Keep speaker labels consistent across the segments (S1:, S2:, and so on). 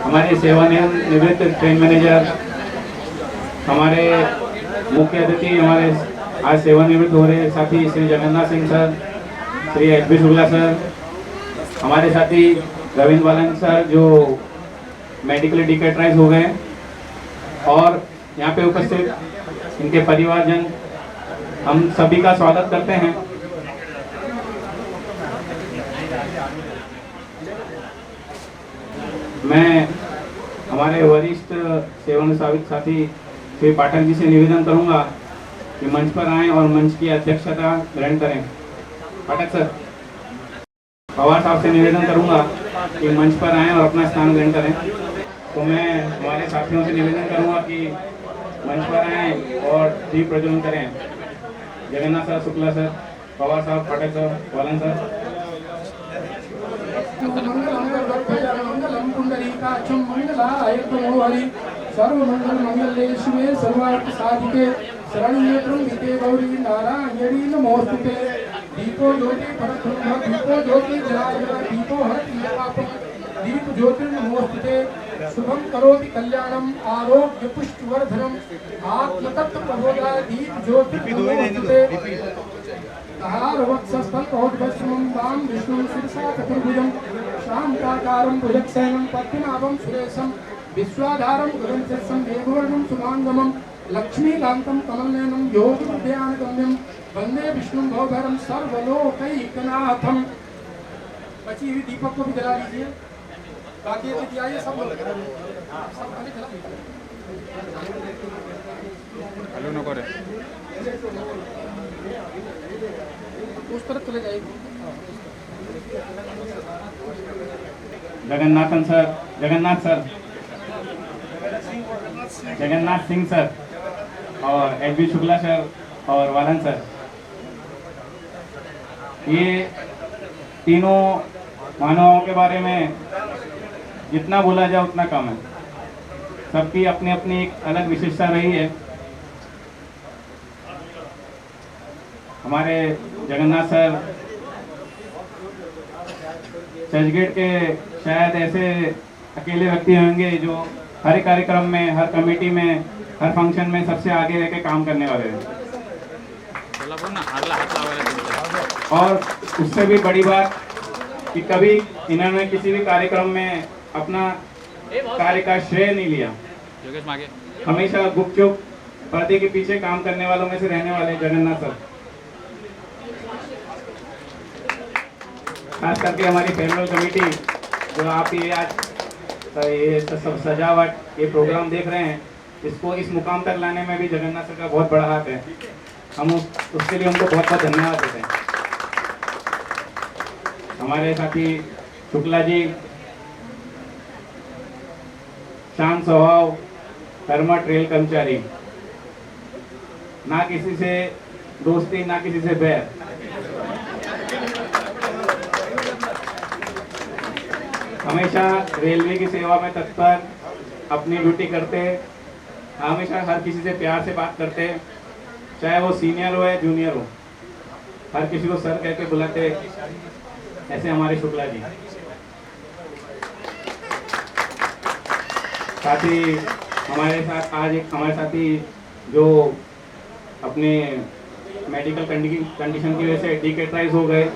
S1: हमारे सेवानिवृत्त train manager, हमारे मुख्य अतिथि, हमारे आज सेवानिवृत्त हो रहे साथी Shri Jagannath Singh sir, Shri HB. Shukla sir, हमारे साथी रविंद्र बालन सर जो मेडिकली डिकेटराइज हो गए, और यहाँ पे उपस्थित इनके परिवारजन, हम सभी का स्वागत करते हैं। मैं हमारे वरिष्ठ सेवानिवृत्त साथी श्री पाठक जी से निवेदन करूंगा कि मंच पर आएं और मंच की अध्यक्षता ग्रहण करें। पाठक सर, पवार साहब से निवेदन करूंगा कि मंच पर आएं और अपना स्थान ग्रहण करें। तो मैं हमारे साथियों से निवेदन करूंगा कि मंच पर आएं और दीप प्रज्वलन करें। जगन्नाथ सर, शुक्ला सर, पवार साहब, पाठक सर, वालन सर। मंगलम पुंडरीकाक्षं मंगलाय नमो हरि, सर्वमंगल मंगले शिवे सर्वार्थ साधिके, शरण्ये त्र्यंबके गौरी नारायणी नमोस्तुते। दीपो ज्योति परब्रह्म, दीपो ज्योति जलार्दन, दीपो हरति पापं, दीप ज्योतिर्नमोस्तुते। शुभं करोति कल्याणं, आरोग्य पुष्टिवर्धनम्, आत्मतत्त्व प्रबोधाय दीप ज्योतिर्नमोस्तुते। वक्षस्थलकोटभस्मं वां विष्णुं शिरसा चतुर्भुजं, शान्ताकारं भुजगशयनं पद्मनाभं सुरेशं, विश्वाधारं गगनसदृशं मेघवर्णं शुभांगमं, लक्ष्मीकान्तं कमलनयनं योगिविद्यानगम्यं, वन्दे विष्णुं भवभयं सर्वलोकैकनाथं। बची हुई दीपक को भी जला लीजिए, बाकी अतिथि आइए, सब लोग सब खाली जला हेलो न करे उस तरफ चले जाएगी। Jagannathan sir, Jagannath sir, Jagannath Singh sir और एच.बी. शुक्ला सर और वालन सर, ये तीनों मानवों के बारे में जितना बोला जाए उतना कम है। सबकी अपनी अपनी एक अलग विशेषता रही है। हमारे जगन्नाथ सर चर्चगेट के शायद ऐसे अकेले व्यक्ति होंगे जो हर कार्यक्रम में, हर कमेटी में, हर फंक्शन में सबसे आगे रह के काम करने वाले हैं। और उससे भी बड़ी बात कि कभी इन्होंने किसी भी कार्यक्रम में अपना कार्य का श्रेय नहीं लिया, हमेशा गुपचुप पर्दे के पीछे काम करने वालों में से रहने वाले जगन्नाथ सर। खास करके हमारी फेयरवेल कमेटी जो आप ये आज ये सब सजावट, ये प्रोग्राम देख रहे हैं, इसको इस मुकाम तक लाने में भी जगन्नाथ सर का बहुत बड़ा हाथ है। हम उसके लिए उनको बहुत बहुत धन्यवाद देते हैं। हमारे साथी शुक्ला जी, शांत स्वभाव, कर्मठ रेल कर्मचारी, ना किसी से दोस्ती ना किसी से बैर, हमेशा रेलवे की सेवा में तत्पर, अपनी ड्यूटी करते, हमेशा हर किसी से प्यार से बात करते, चाहे वो सीनियर हो या जूनियर हो, हर किसी को सर कह के बुलाते, ऐसे हमारे शुक्ला जी। साथ ही हमारे साथ आज एक हमारे साथी जो अपने मेडिकल कंडीशन की वजह से डिकेटराइज हो गए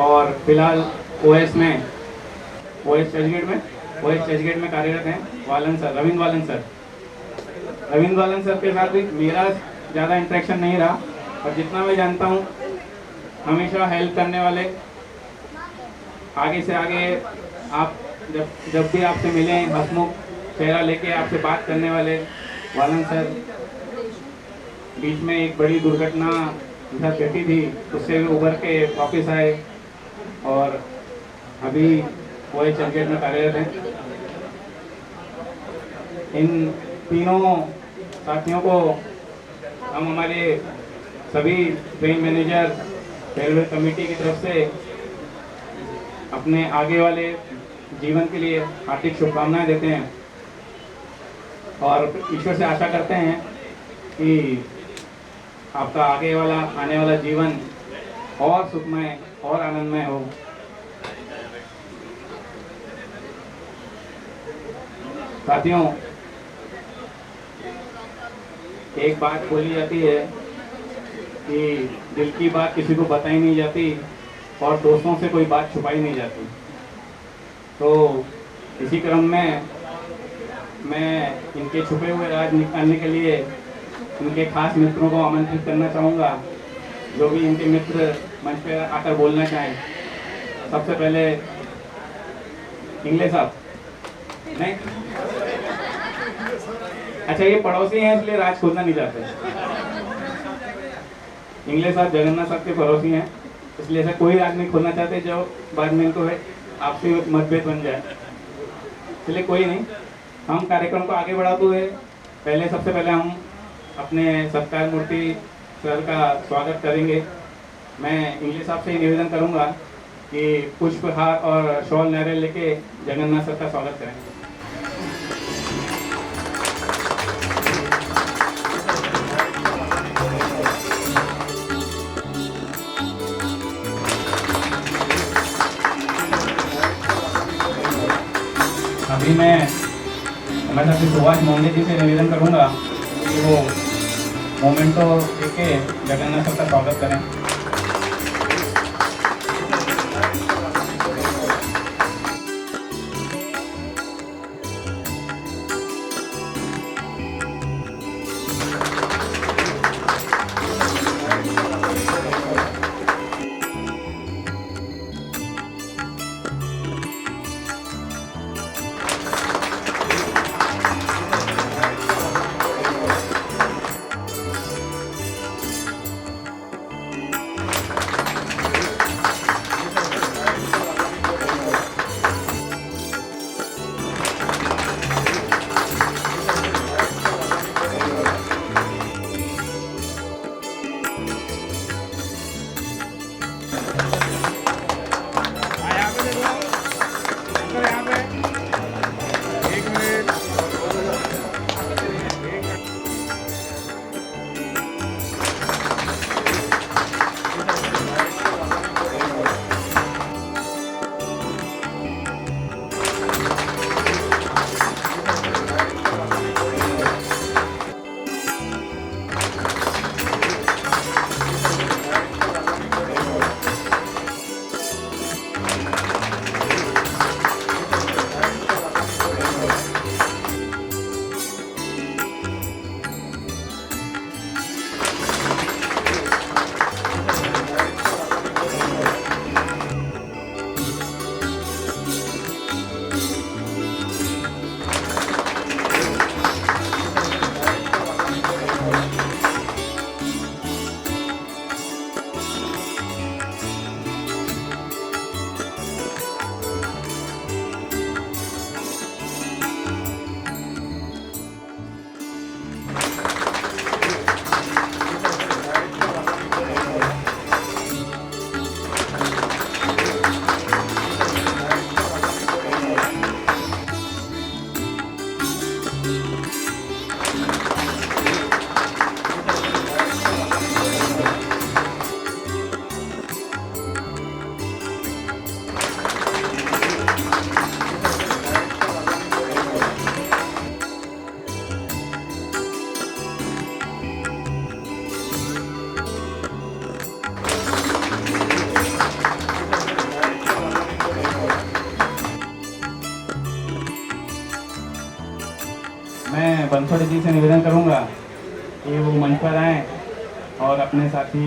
S1: और फिलहाल ओएस चर्चगेट में कार्यरत हैं, वालन सर, रविंद्र वालन सर के साथ भी मेरा ज़्यादा इंटरेक्शन नहीं रहा, और जितना मैं जानता हूँ हमेशा हेल्प करने वाले, आगे से आगे आप जब भी आपसे मिले हंसमुख चेहरा लेके आपसे बात करने वाले वालन सर। बीच में एक बड़ी दुर्घटना घटी थी, उससे भी उभर के वापस आए और अभी वही चर्चगेट में कार्यरत हैं। इन तीनों साथियों को हम हमारे सभी ट्रेन मैनेजर, रेलवे कमेटी की तरफ से अपने आगे वाले जीवन के लिए हार्दिक शुभकामनाएं देते हैं और ईश्वर से आशा करते हैं कि आपका आने वाला जीवन और सुखमय और आनंदमय हो। साथियों, एक बात बोली जाती है कि दिल की बात किसी को बताई नहीं जाती और दोस्तों से कोई बात छुपाई नहीं जाती। तो इसी क्रम में मैं इनके छुपे हुए राज निकालने के लिए इनके खास मित्रों को आमंत्रित करना चाहूँगा, जो भी इनके मित्र मंच पर आकर बोलना चाहें। सबसे पहले इंगले साहब। नहीं, अच्छा, ये पड़ोसी हैं इसलिए राज खोलना नहीं चाहते। इंगले साहब जगन्नाथ साहब के पड़ोसी हैं, इसलिए ऐसा कोई राज नहीं खोलना चाहते जो बाद में इनको आपसी मतभेद बन जाए। इसलिए कोई नहीं, हम कार्यक्रम को आगे बढ़ाते हुए सबसे पहले हम अपने सत्कार मूर्ति सर का स्वागत करेंगे। मैं इंगले साहब से निवेदन करूंगा कि पुष्पहार और शॉल नारियल लेके जगन्नाथ सर का स्वागत करें। अभी मैं हमारे साथ सुभाष मोंडे जी से निवेदन करूंगा कि वो मोमेंटो लेके जगन्नाथ सर का स्वागत करें। मैं बंसोड़े जी से निवेदन करूंगा कि वो मंच पर आएँ और अपने साथी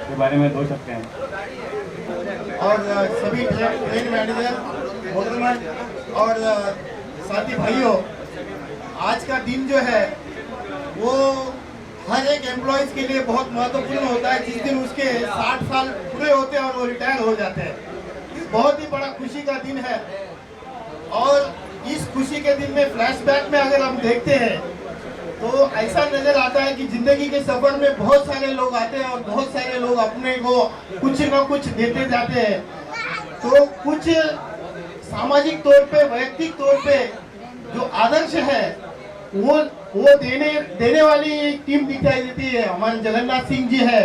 S1: के बारे में 2 शब्द कहें।
S2: और सभी ट्रेन मैनेजर, मोटरमैन और साथी भाइयों, आज का दिन जो है वो हर एक एम्प्लॉयज के लिए बहुत महत्वपूर्ण होता है, जिस दिन उसके 60 साल पूरे होते हैं और वो रिटायर हो जाते हैं। बहुत ही बड़ा खुशी का दिन है और इस खुशी के दिन में फ्लैशबैक में अगर हम देखते हैं तो ऐसा नजर आता है कि जिंदगी के सफर में बहुत सारे लोग आते हैं और बहुत सारे लोग अपने को कुछ न कुछ देते जाते हैं। तो कुछ सामाजिक तौर पे, वैयक्तिक तौर पे जो आदर्श है वो देने वाली एक टीम दिखाई देती है। हमारे जगन्नाथ सिंह जी है,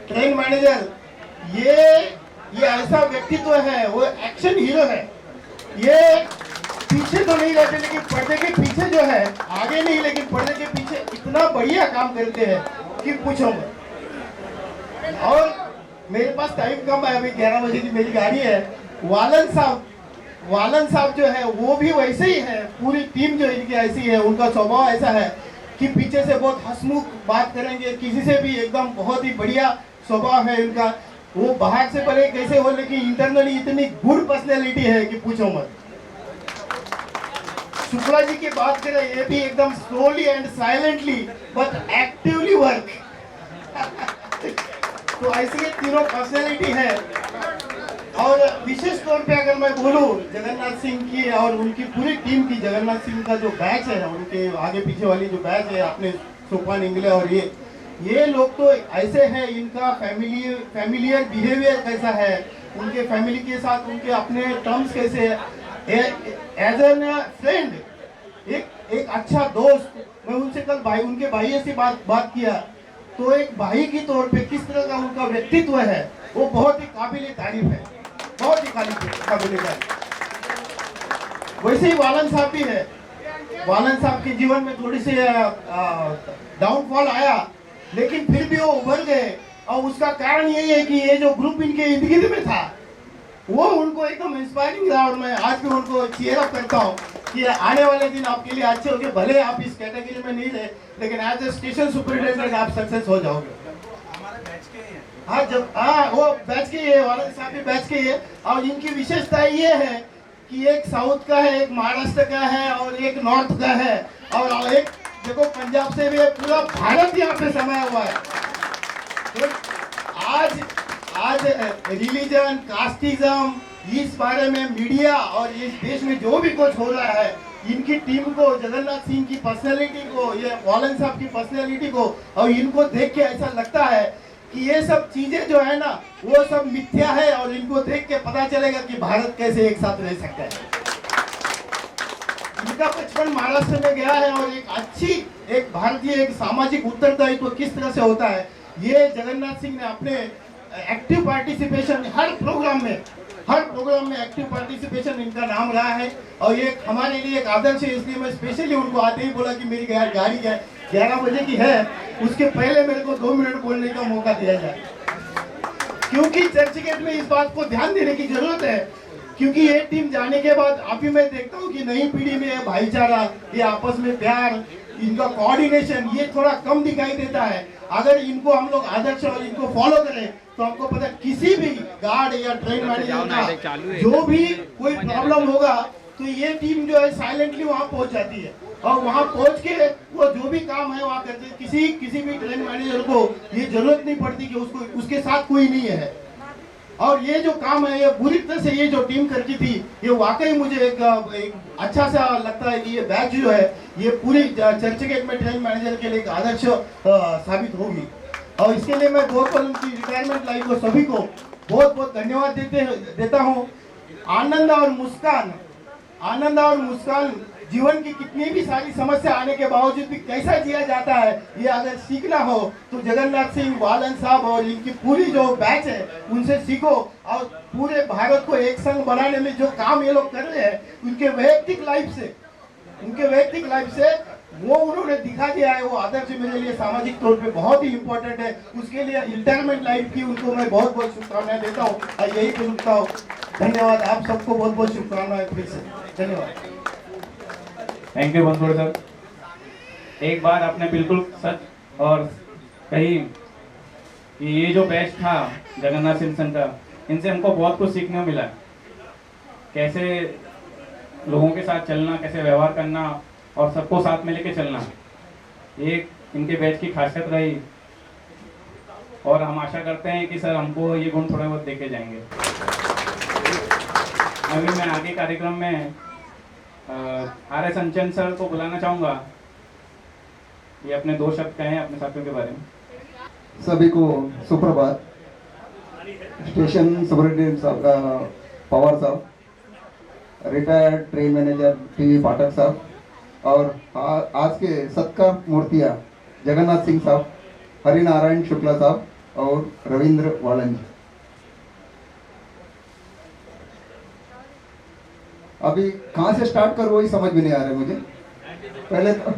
S2: ट्रेन मैनेजर, ये ऐसा व्यक्तित्व है, वो एक्शन हीरो है। ये पीछे तो नहीं रहते, लेकिन पर्दे के पीछे जो है, आगे नहीं लेकिन पर्दे के पीछे इतना बढ़िया काम करते हैं कि पूछो मत। और मेरे पास टाइम कम है, अभी 11 बजे की मेरी गाड़ी है। वालन साहब जो है वो भी वैसे ही है, पूरी टीम जो इनकी ऐसी है, उनका स्वभाव ऐसा है कि पीछे से बहुत हंसमुख बात करेंगे, किसी से भी एकदम बहुत ही बढ़िया स्वभाव है इनका। वो बाहर से भले कैसे हो, लेकिन इंटरनली इतनी गुड पर्सनैलिटी है कि पूछो मत। शुक्ला जी की बात करें, ये भी एकदम slowly and silently but actively work तो ऐसी ये तीनों पर्सनैलिटी है। और विशेष तौर पे अगर मैं बोलूं जगन्नाथ सिंह की और उनकी पूरी टीम की, जगन्नाथ सिंह का जो बैच है, उनके आगे पीछे वाली जो बैच है, अपने सोपान इंगले और ये लोग तो ऐसे हैं, इनका फैमिलियर बिहेवियर कैसा है, उनके फैमिली के साथ उनके अपने टर्म्स कैसे है, एज एन फ्रेंड, एक अच्छा दोस्त। मैं उनसे कल उनके भाई से बात किया, तो एक भाई की तौर पे किस तरह का उनका व्यक्तित्व है, वो बहुत ही काबिल तारीफ है, बहुत ही काबिल तारीफ। वैसे ही वालन साहब भी है। वालन साहब के जीवन में थोड़ी सी डाउनफॉल आया, लेकिन फिर भी वो उभर गए, और उसका कारण यही है कि ये जो ग्रुप इनके इर्द गिर्द में था वो उनको एकदम इंस्पायरिंग था। और मैं आज भी उनको चीयर अप करता हूँ कि आने वाले दिन आपके लिए अच्छे होंगे, भले आप इस कैटेगरी में नहीं रहे, लेकिन एज ए स्टेशन सुपरिटेंडेंट आप सक्सेस हो जाओगे। हाँ, वो बैच के है, वालन साहब भी बैच के है। और इनकी विशेषता ये है कि एक साउथ का है, एक महाराष्ट्र का है और एक नॉर्थ का है, और एक देखो पंजाब से भी है। पूरा भारत यहाँ पे समाया हुआ है। तो आज रिलीजन, कास्टिज्म, इस बारे में मीडिया और इस देश में जो भी कुछ हो रहा है, इनकी टीम को, जगन्नाथ सिंह की पर्सनैलिटी को, ये वालन साहब की पर्सनैलिटी को, और इनको देख के ऐसा लगता है कि ये सब चीजें जो है ना, वो सब मिथ्या है, और इनको देख के पता चलेगा कि भारत कैसे एक साथ रह सकता है। इनका बचपन महाराष्ट्र में गया है, और एक भारतीय एक सामाजिक उत्तरदायित्व किस तरह से होता है, ये जगन्नाथ सिंह ने अपने एक्टिव पार्टिसिपेशन हर प्रोग्राम में एक्टिव पार्टिसिपेशन इनका नाम रहा है। और ये हमारे लिए एक आदर्श है, इसलिए मैं स्पेशली उनको आते ही बोला कि मेरी गाड़ी 11 बजे की है, उसके पहले मेरे को 2 मिनट बोलने का मौका दिया जाए, क्योंकि चर्चगेट में इस बात को ध्यान देने की जरूरत है। क्योंकि ये टीम जाने के बाद अभी मैं देखता हूँ कि नई पीढ़ी में भाईचारा, ये आपस में प्यार, इनका कोऑर्डिनेशन, ये थोड़ा कम दिखाई देता है। अगर इनको हम लोग आदर्श और इनको फॉलो करें, तो हमको पता किसी भी गार्ड या ट्रेन मैनेजर का जो भी कोई प्रॉब्लम होगा, तो ये टीम जो है साइलेंटली वहाँ पहुँच जाती है, और वहाँ पहुँच के वो जो भी काम है वहाँ करते हैं। किसी भी ट्रेन मैनेजर को ये जरूरत नहीं पड़ती कि उसके साथ कोई नहीं है। और ये जो काम है, ये बुरी तरह से ये जो टीम करती थी, ये वाकई मुझे एक अच्छा सा लगता है कि ये बैच जो है, ये पूरी चर्चगेट में ट्रेन मैनेजर के लिए एक आदर्श साबित होगी। और इसके लिए मैं बहुत उनकी रिटायरमेंट लाइफ को सभी को बहुत बहुत धन्यवाद देता हूँ। आनंद और मुस्कान जीवन की कितनी भी सारी समस्या आने के बावजूद भी कैसा जिया जाता है, ये अगर सीखना हो तो जगन्नाथ सिंह, वालन साहब और इनकी पूरी जो बैच है उनसे सीखो। और पूरे भारत को एक संग बनाने में जो काम ये लोग कर रहे हैं, उनके वैयक्तिक लाइफ से वो उन्होंने दिखा दिया है। वो आदर्श मेरे लिए सामाजिक तौर पे बहुत ही इम्पोर्टेंट है। उसके लिए रिटायरमेंट लाइफ की उनको मैं बहुत बहुत शुभकामनाएं देता हूँ, और यही तो रुकता हूँ। धन्यवाद, आप सबको बहुत बहुत शुभकामनाएं फिर से। धन्यवाद।
S1: Thank you Bansod sir. एक बात आपने बिल्कुल सच और कही कि ये जो बैच था जगन्नाथ सिंह का, इनसे हमको बहुत कुछ सीखने को मिला। कैसे लोगों के साथ चलना, कैसे व्यवहार करना और सबको साथ में लेके चलना, ये इनके बैच की खासियत रही। और हम आशा करते हैं कि सर हमको ये गुण थोड़े बहुत देके जाएंगे। अभी मैं आगे कार्यक्रम में आर.एस. अंचन सर को बुलाना चाहूँगा, ये अपने 2 शब्द कहें अपने साथियों के बारे में।
S3: सभी को सुप्रभात। स्टेशन सुपरिटेंडेंट साहब पवार साहब, रिटायर्ड ट्रेन मैनेजर टी पाठक साहब, और आज के सत्कार मूर्तियाँ जगन्नाथ सिंह साहब, हरिनारायण शुक्ला साहब और रविंद्र वालन जी। अभी कहाँ से स्टार्ट करूँ वही समझ में नहीं आ रहा है मुझे। पहले तो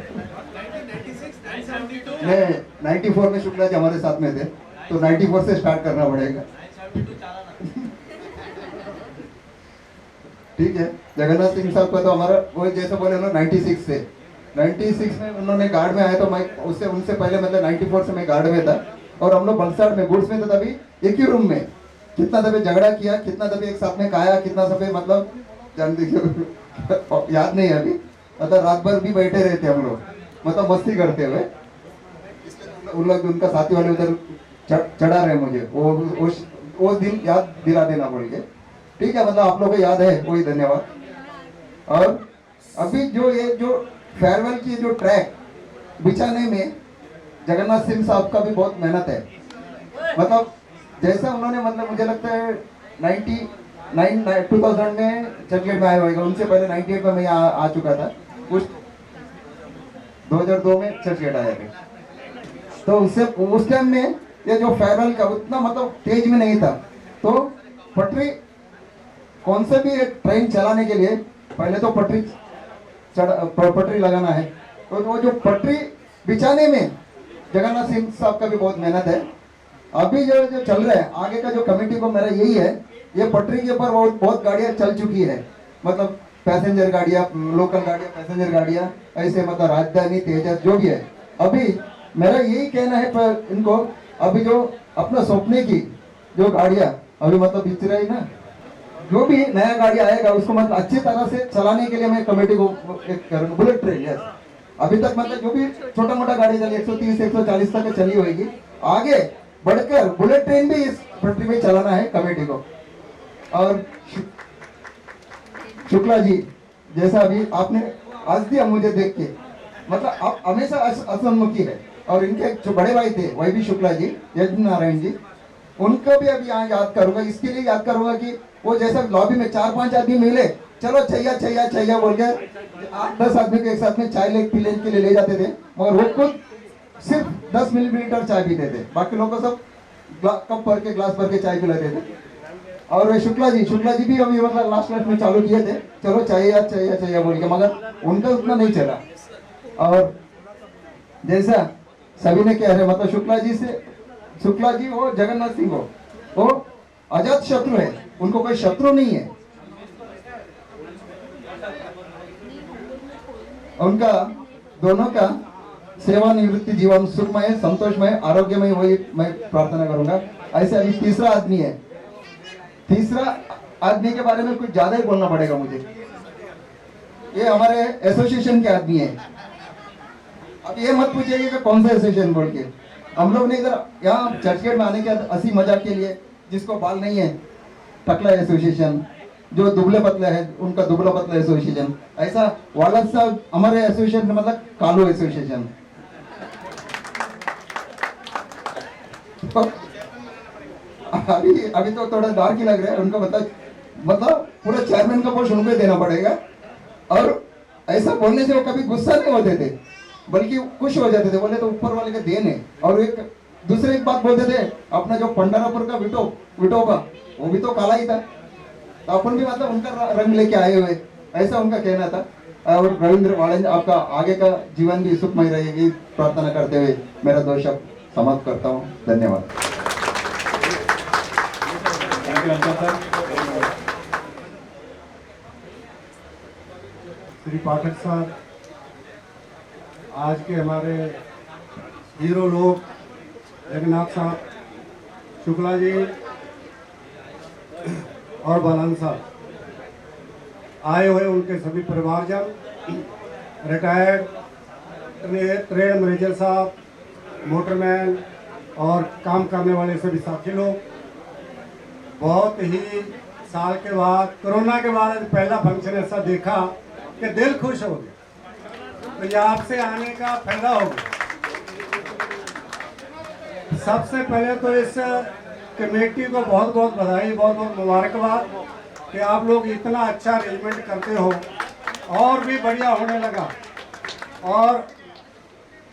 S3: नहीं, 94 में शुक्ला जी हमारे साथ में थे, तो 94 से स्टार्ट करना पड़ेगा। ठीक है, जगन्नाथ सिंह साहब का तो हमारा वो जैसे बोले ना 96 में उन्होंने गार्ड में आया, तो मैं उससे उनसे पहले मतलब 94 से मैं गार्ड में था, और हम लोग वलसाड़ में गुड्स में थे तभी एक ही रूम में। कितना दफे झगड़ा किया, कितना दफे एक साथ में खाया, कितना दफे मतलब जान देखिए याद नहीं है अभी, मतलब रात भर भी बैठे रहते हम लोग, मतलब मस्ती करते हुए। उन लोग उनका साथी वाले उधर चढ़ा रहे मुझे, वो दिन याद दिला देना बोल के। ठीक है, मतलब आप लोगों को याद है, कोई धन्यवाद। और अभी जो ये जो फेयरवेल की जो ट्रैक बिछाने में जगन्नाथ सिंह साहब का भी बहुत मेहनत है। मतलब जैसा उन्होंने मतलब मुझे लगता है 2000 में चर्चगेट में आया होगा, उनसे पहले 98 में मैं यहाँ आ चुका था, उस 2002 में चर्चगेट आया थे। तो उससे उस टाइम में ये जो फेयरवेल का उतना मतलब तेज में नहीं था, तो पटरी कौन से भी एक ट्रेन चलाने के लिए पहले तो पटरी लगाना है, तो वो जो पटरी बिछाने में जगन्नाथ सिंह साहब का भी बहुत मेहनत है। अभी जो जो चल रहा है आगे का जो कमेटी को मेरा यही है, ये पटरी के ऊपर बहुत गाड़ियां चल चुकी है, मतलब पैसेंजर गाड़ियां, लोकल गाड़ियां, पैसेंजर गाड़ियां, ऐसे मतलब राजधानी, तेजस जो भी है। अभी मेरा यही कहना है पर इनको, अभी जो अपना सपने की जो गाड़ियां अभी मतलब बिच रही ना, जो भी नया गाड़ी आएगा उसको मतलब अच्छी तरह से चलाने के लिए मैं कमेटी को एक करूंगा। बुलेट ट्रेन, यस, अभी तक मतलब जो भी छोटा मोटा गाड़ी चली 130 140 तक चली होगी, आगे बढ़कर बुलेट ट्रेन भी इस पटरी में चलाना है कमेटी को। और शुक्ला जी जैसा अभी आपने आज दिया मुझे देख के, मतलब आप हमेशा असन्मुखी है। और इनके जो बड़े भाई थे वही भी शुक्ला जी, यज्ञ नारायण जी, उनको भी अभी यहाँ याद करूंगा, इसके लिए याद करूंगा कि वो जैसा लॉबी में 4-5 आदमी मिले, चलो छैया छैया छैया बोल के 8-10 आदमी को एक साथ में चाय पीने के लिए ले जाते थे, मगर वो खुद सिर्फ 10 मिलीलीटर चाय पीते थे, बाकी लोगों को सब कप भर के, ग्लास भर के चाय पिलाते थे। और शुक्ला जी भी अभी मतलब लास्ट में चालू किए थे, चलो चाहिए चाहिए बोल के, मगर उनका उतना नहीं चला। और जैसा सभी ने कह रहे, मतलब शुक्ला जी वो जगन्नाथ सिंह हो, वो अजात शत्रु है, उनको कोई शत्रु नहीं है। उनका दोनों का सेवानिवृत्ति जीवन सुखमय, संतोषमय, आरोग्यमय, वही मैं प्रार्थना करूंगा। ऐसे अभी तीसरा आदमी के बारे में कुछ ज्यादा ही बोलना पड़ेगा मुझे। ये हमारे एसोसिएशन के आदमी है। अब ये मत पूछिएगा कि कौन सा एसोसिएशन बोल के, हम लोग ने इधर यहाँ चर्चगेट में आने के हंसी मजाक के लिए, जिसको बाल नहीं है टकला एसोसिएशन, जो दुबले पतले है उनका दुबला पतला एसोसिएशन, ऐसा वालद साहब हमारे एसोसिएशन मतलब कालो एसोसिएशन। अभी तो थोड़ा डार्क ही लग रहा है उनको, मतलब पूरा चेयरमैन का पोस्ट उनको देना पड़ेगा। और ऐसा बोलने से वो कभी गुस्सा नहीं होते थे, बल्कि खुश हो जाते थे, बोले तो ऊपर वाले का देन है। और एक दूसरे एक बात बोलते थे, अपना जो पंडरापुर का विटोबा वो भी तो काला ही था, तो अपन भी मतलब उनका रंग लेके आए हुए, ऐसा उनका कहना था। और रविंद्र वाणिज्य आपका आगे का जीवन भी सुखमय रहेगी प्रार्थना करते हुए मेरा 2 शब्द समाप्त करता हूँ। धन्यवाद।
S4: श्री पाठक साहब, आज के हमारे हीरो लोग जगन्नाथ साहब, शुक्ला जी और बालन साहब, आए हुए उनके सभी परिवारजन, रिटायर्ड ट्रेन मैनेजर साहब, मोटरमैन और काम करने वाले सभी साथी लोग, बहुत ही साल के बाद, कोरोना के बाद आज पहला फंक्शन ऐसा देखा कि दिल खुश हो गया। तो ये आपसे आने का फायदा हो गया। सबसे पहले तो इस कमेटी को बहुत बहुत बधाई, बहुत बहुत मुबारकबाद कि आप लोग इतना अच्छा अरेंजमेंट करते हो, और भी बढ़िया होने लगा। और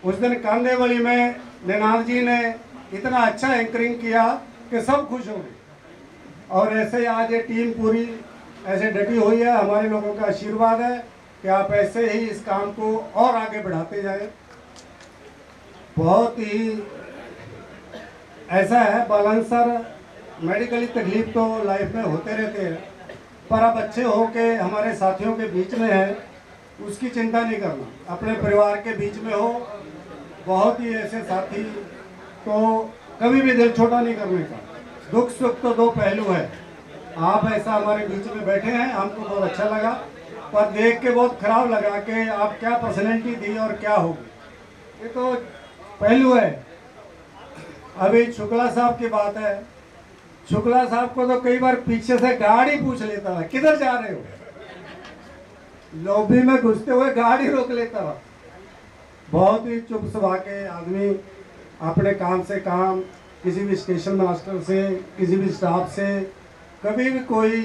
S4: उस दिन कांदेवली में निनाद जी ने इतना अच्छा एंकरिंग किया कि सब खुश हो गए। और ऐसे ही आज ये टीम पूरी ऐसे डटी हुई है। हमारे लोगों का आशीर्वाद है कि आप ऐसे ही इस काम को और आगे बढ़ाते जाएं। बहुत ही ऐसा है बालन सर, मेडिकली तकलीफ तो लाइफ में होते रहते हैं, पर अब अच्छे हो के हमारे साथियों के बीच में है, उसकी चिंता नहीं करना। अपने परिवार के बीच में हो, बहुत ही ऐसे साथी तो कभी भी दिल छोटा नहीं करने का। दुख सुख तो दो पहलू है। आप ऐसा हमारे बीच में बैठे हैं, हमको बहुत अच्छा लगा, पर देख के बहुत खराब लगा कि आप क्या पर्सनैलिटी दी और क्या होगी, ये तो पहलू है। अभी शुक्ला साहब की बात है, शुक्ला साहब को तो कई बार पीछे से गाड़ी पूछ लेता था, किधर जा रहे हो, लॉबी में घुसते हुए गाड़ी रोक लेता था। बहुत ही चुप सभा के आदमी, अपने काम से काम, किसी भी स्टेशन मास्टर से, किसी भी स्टाफ से कभी भी कोई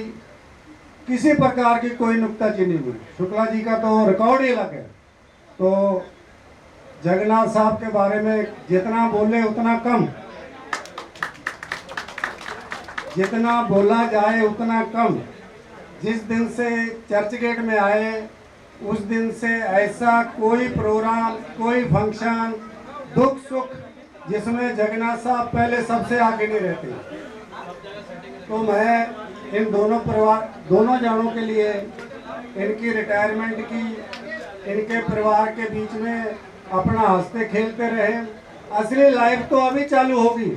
S4: किसी प्रकार की कोई नुक्ताचीनी नहीं। शुक्ला जी का तो रिकॉर्ड ही अलग है। तो जगन्नाथ साहब के बारे में जितना बोले उतना कम, जितना बोला जाए उतना कम। जिस दिन से चर्च गेट में आए उस दिन से ऐसा कोई प्रोग्राम, कोई फंक्शन, दुख सुख जिसमें जगन्नाथ साहब पहले सबसे आगे नहीं रहते। तो मैं इन दोनों जनों के लिए, इनकी रिटायरमेंट की, इनके परिवार के बीच में अपना हंसते खेलते रहे। असली लाइफ तो अभी चालू होगी।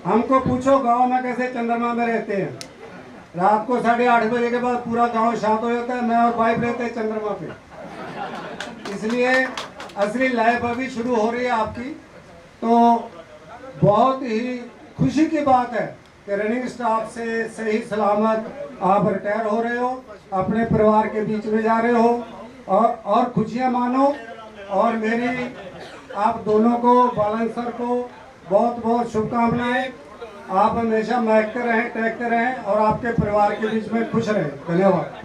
S4: हमको पूछो गांव में कैसे चंद्रमा में रहते हैं, रात को 8:30 बजे के बाद पूरा गांव शांत हो जाता है, मैं और वाइफ रहते हैं चंद्रमा पे। इसलिए असली लाइफ अभी शुरू हो रही है आपकी। तो बहुत ही खुशी की बात है कि रनिंग स्टाफ से सही सलामत आप रिटायर हो रहे हो, अपने परिवार के बीच में जा रहे हो और खुशियां मानो। और मेरी आप दोनों को, बालन सर को बहुत बहुत शुभकामनाएं। आप हमेशा महकते रहें, टहकते रहें और आपके परिवार के बीच में खुश रहें। धन्यवाद।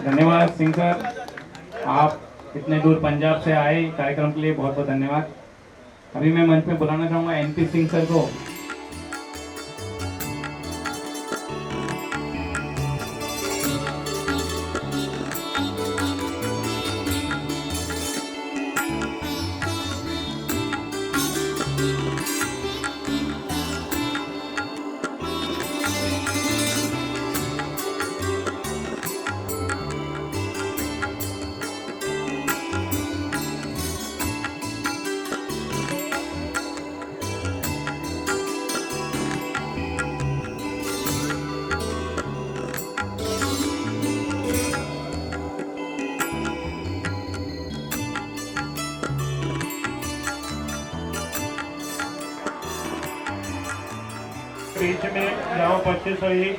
S1: धन्यवाद सिंह सर, आप इतने दूर पंजाब से आए कार्यक्रम के लिए, बहुत बहुत धन्यवाद। अभी मैं मंच पे बुलाना चाहूँगा एनपी सिंह सर को।
S5: बीच में यहाँ 25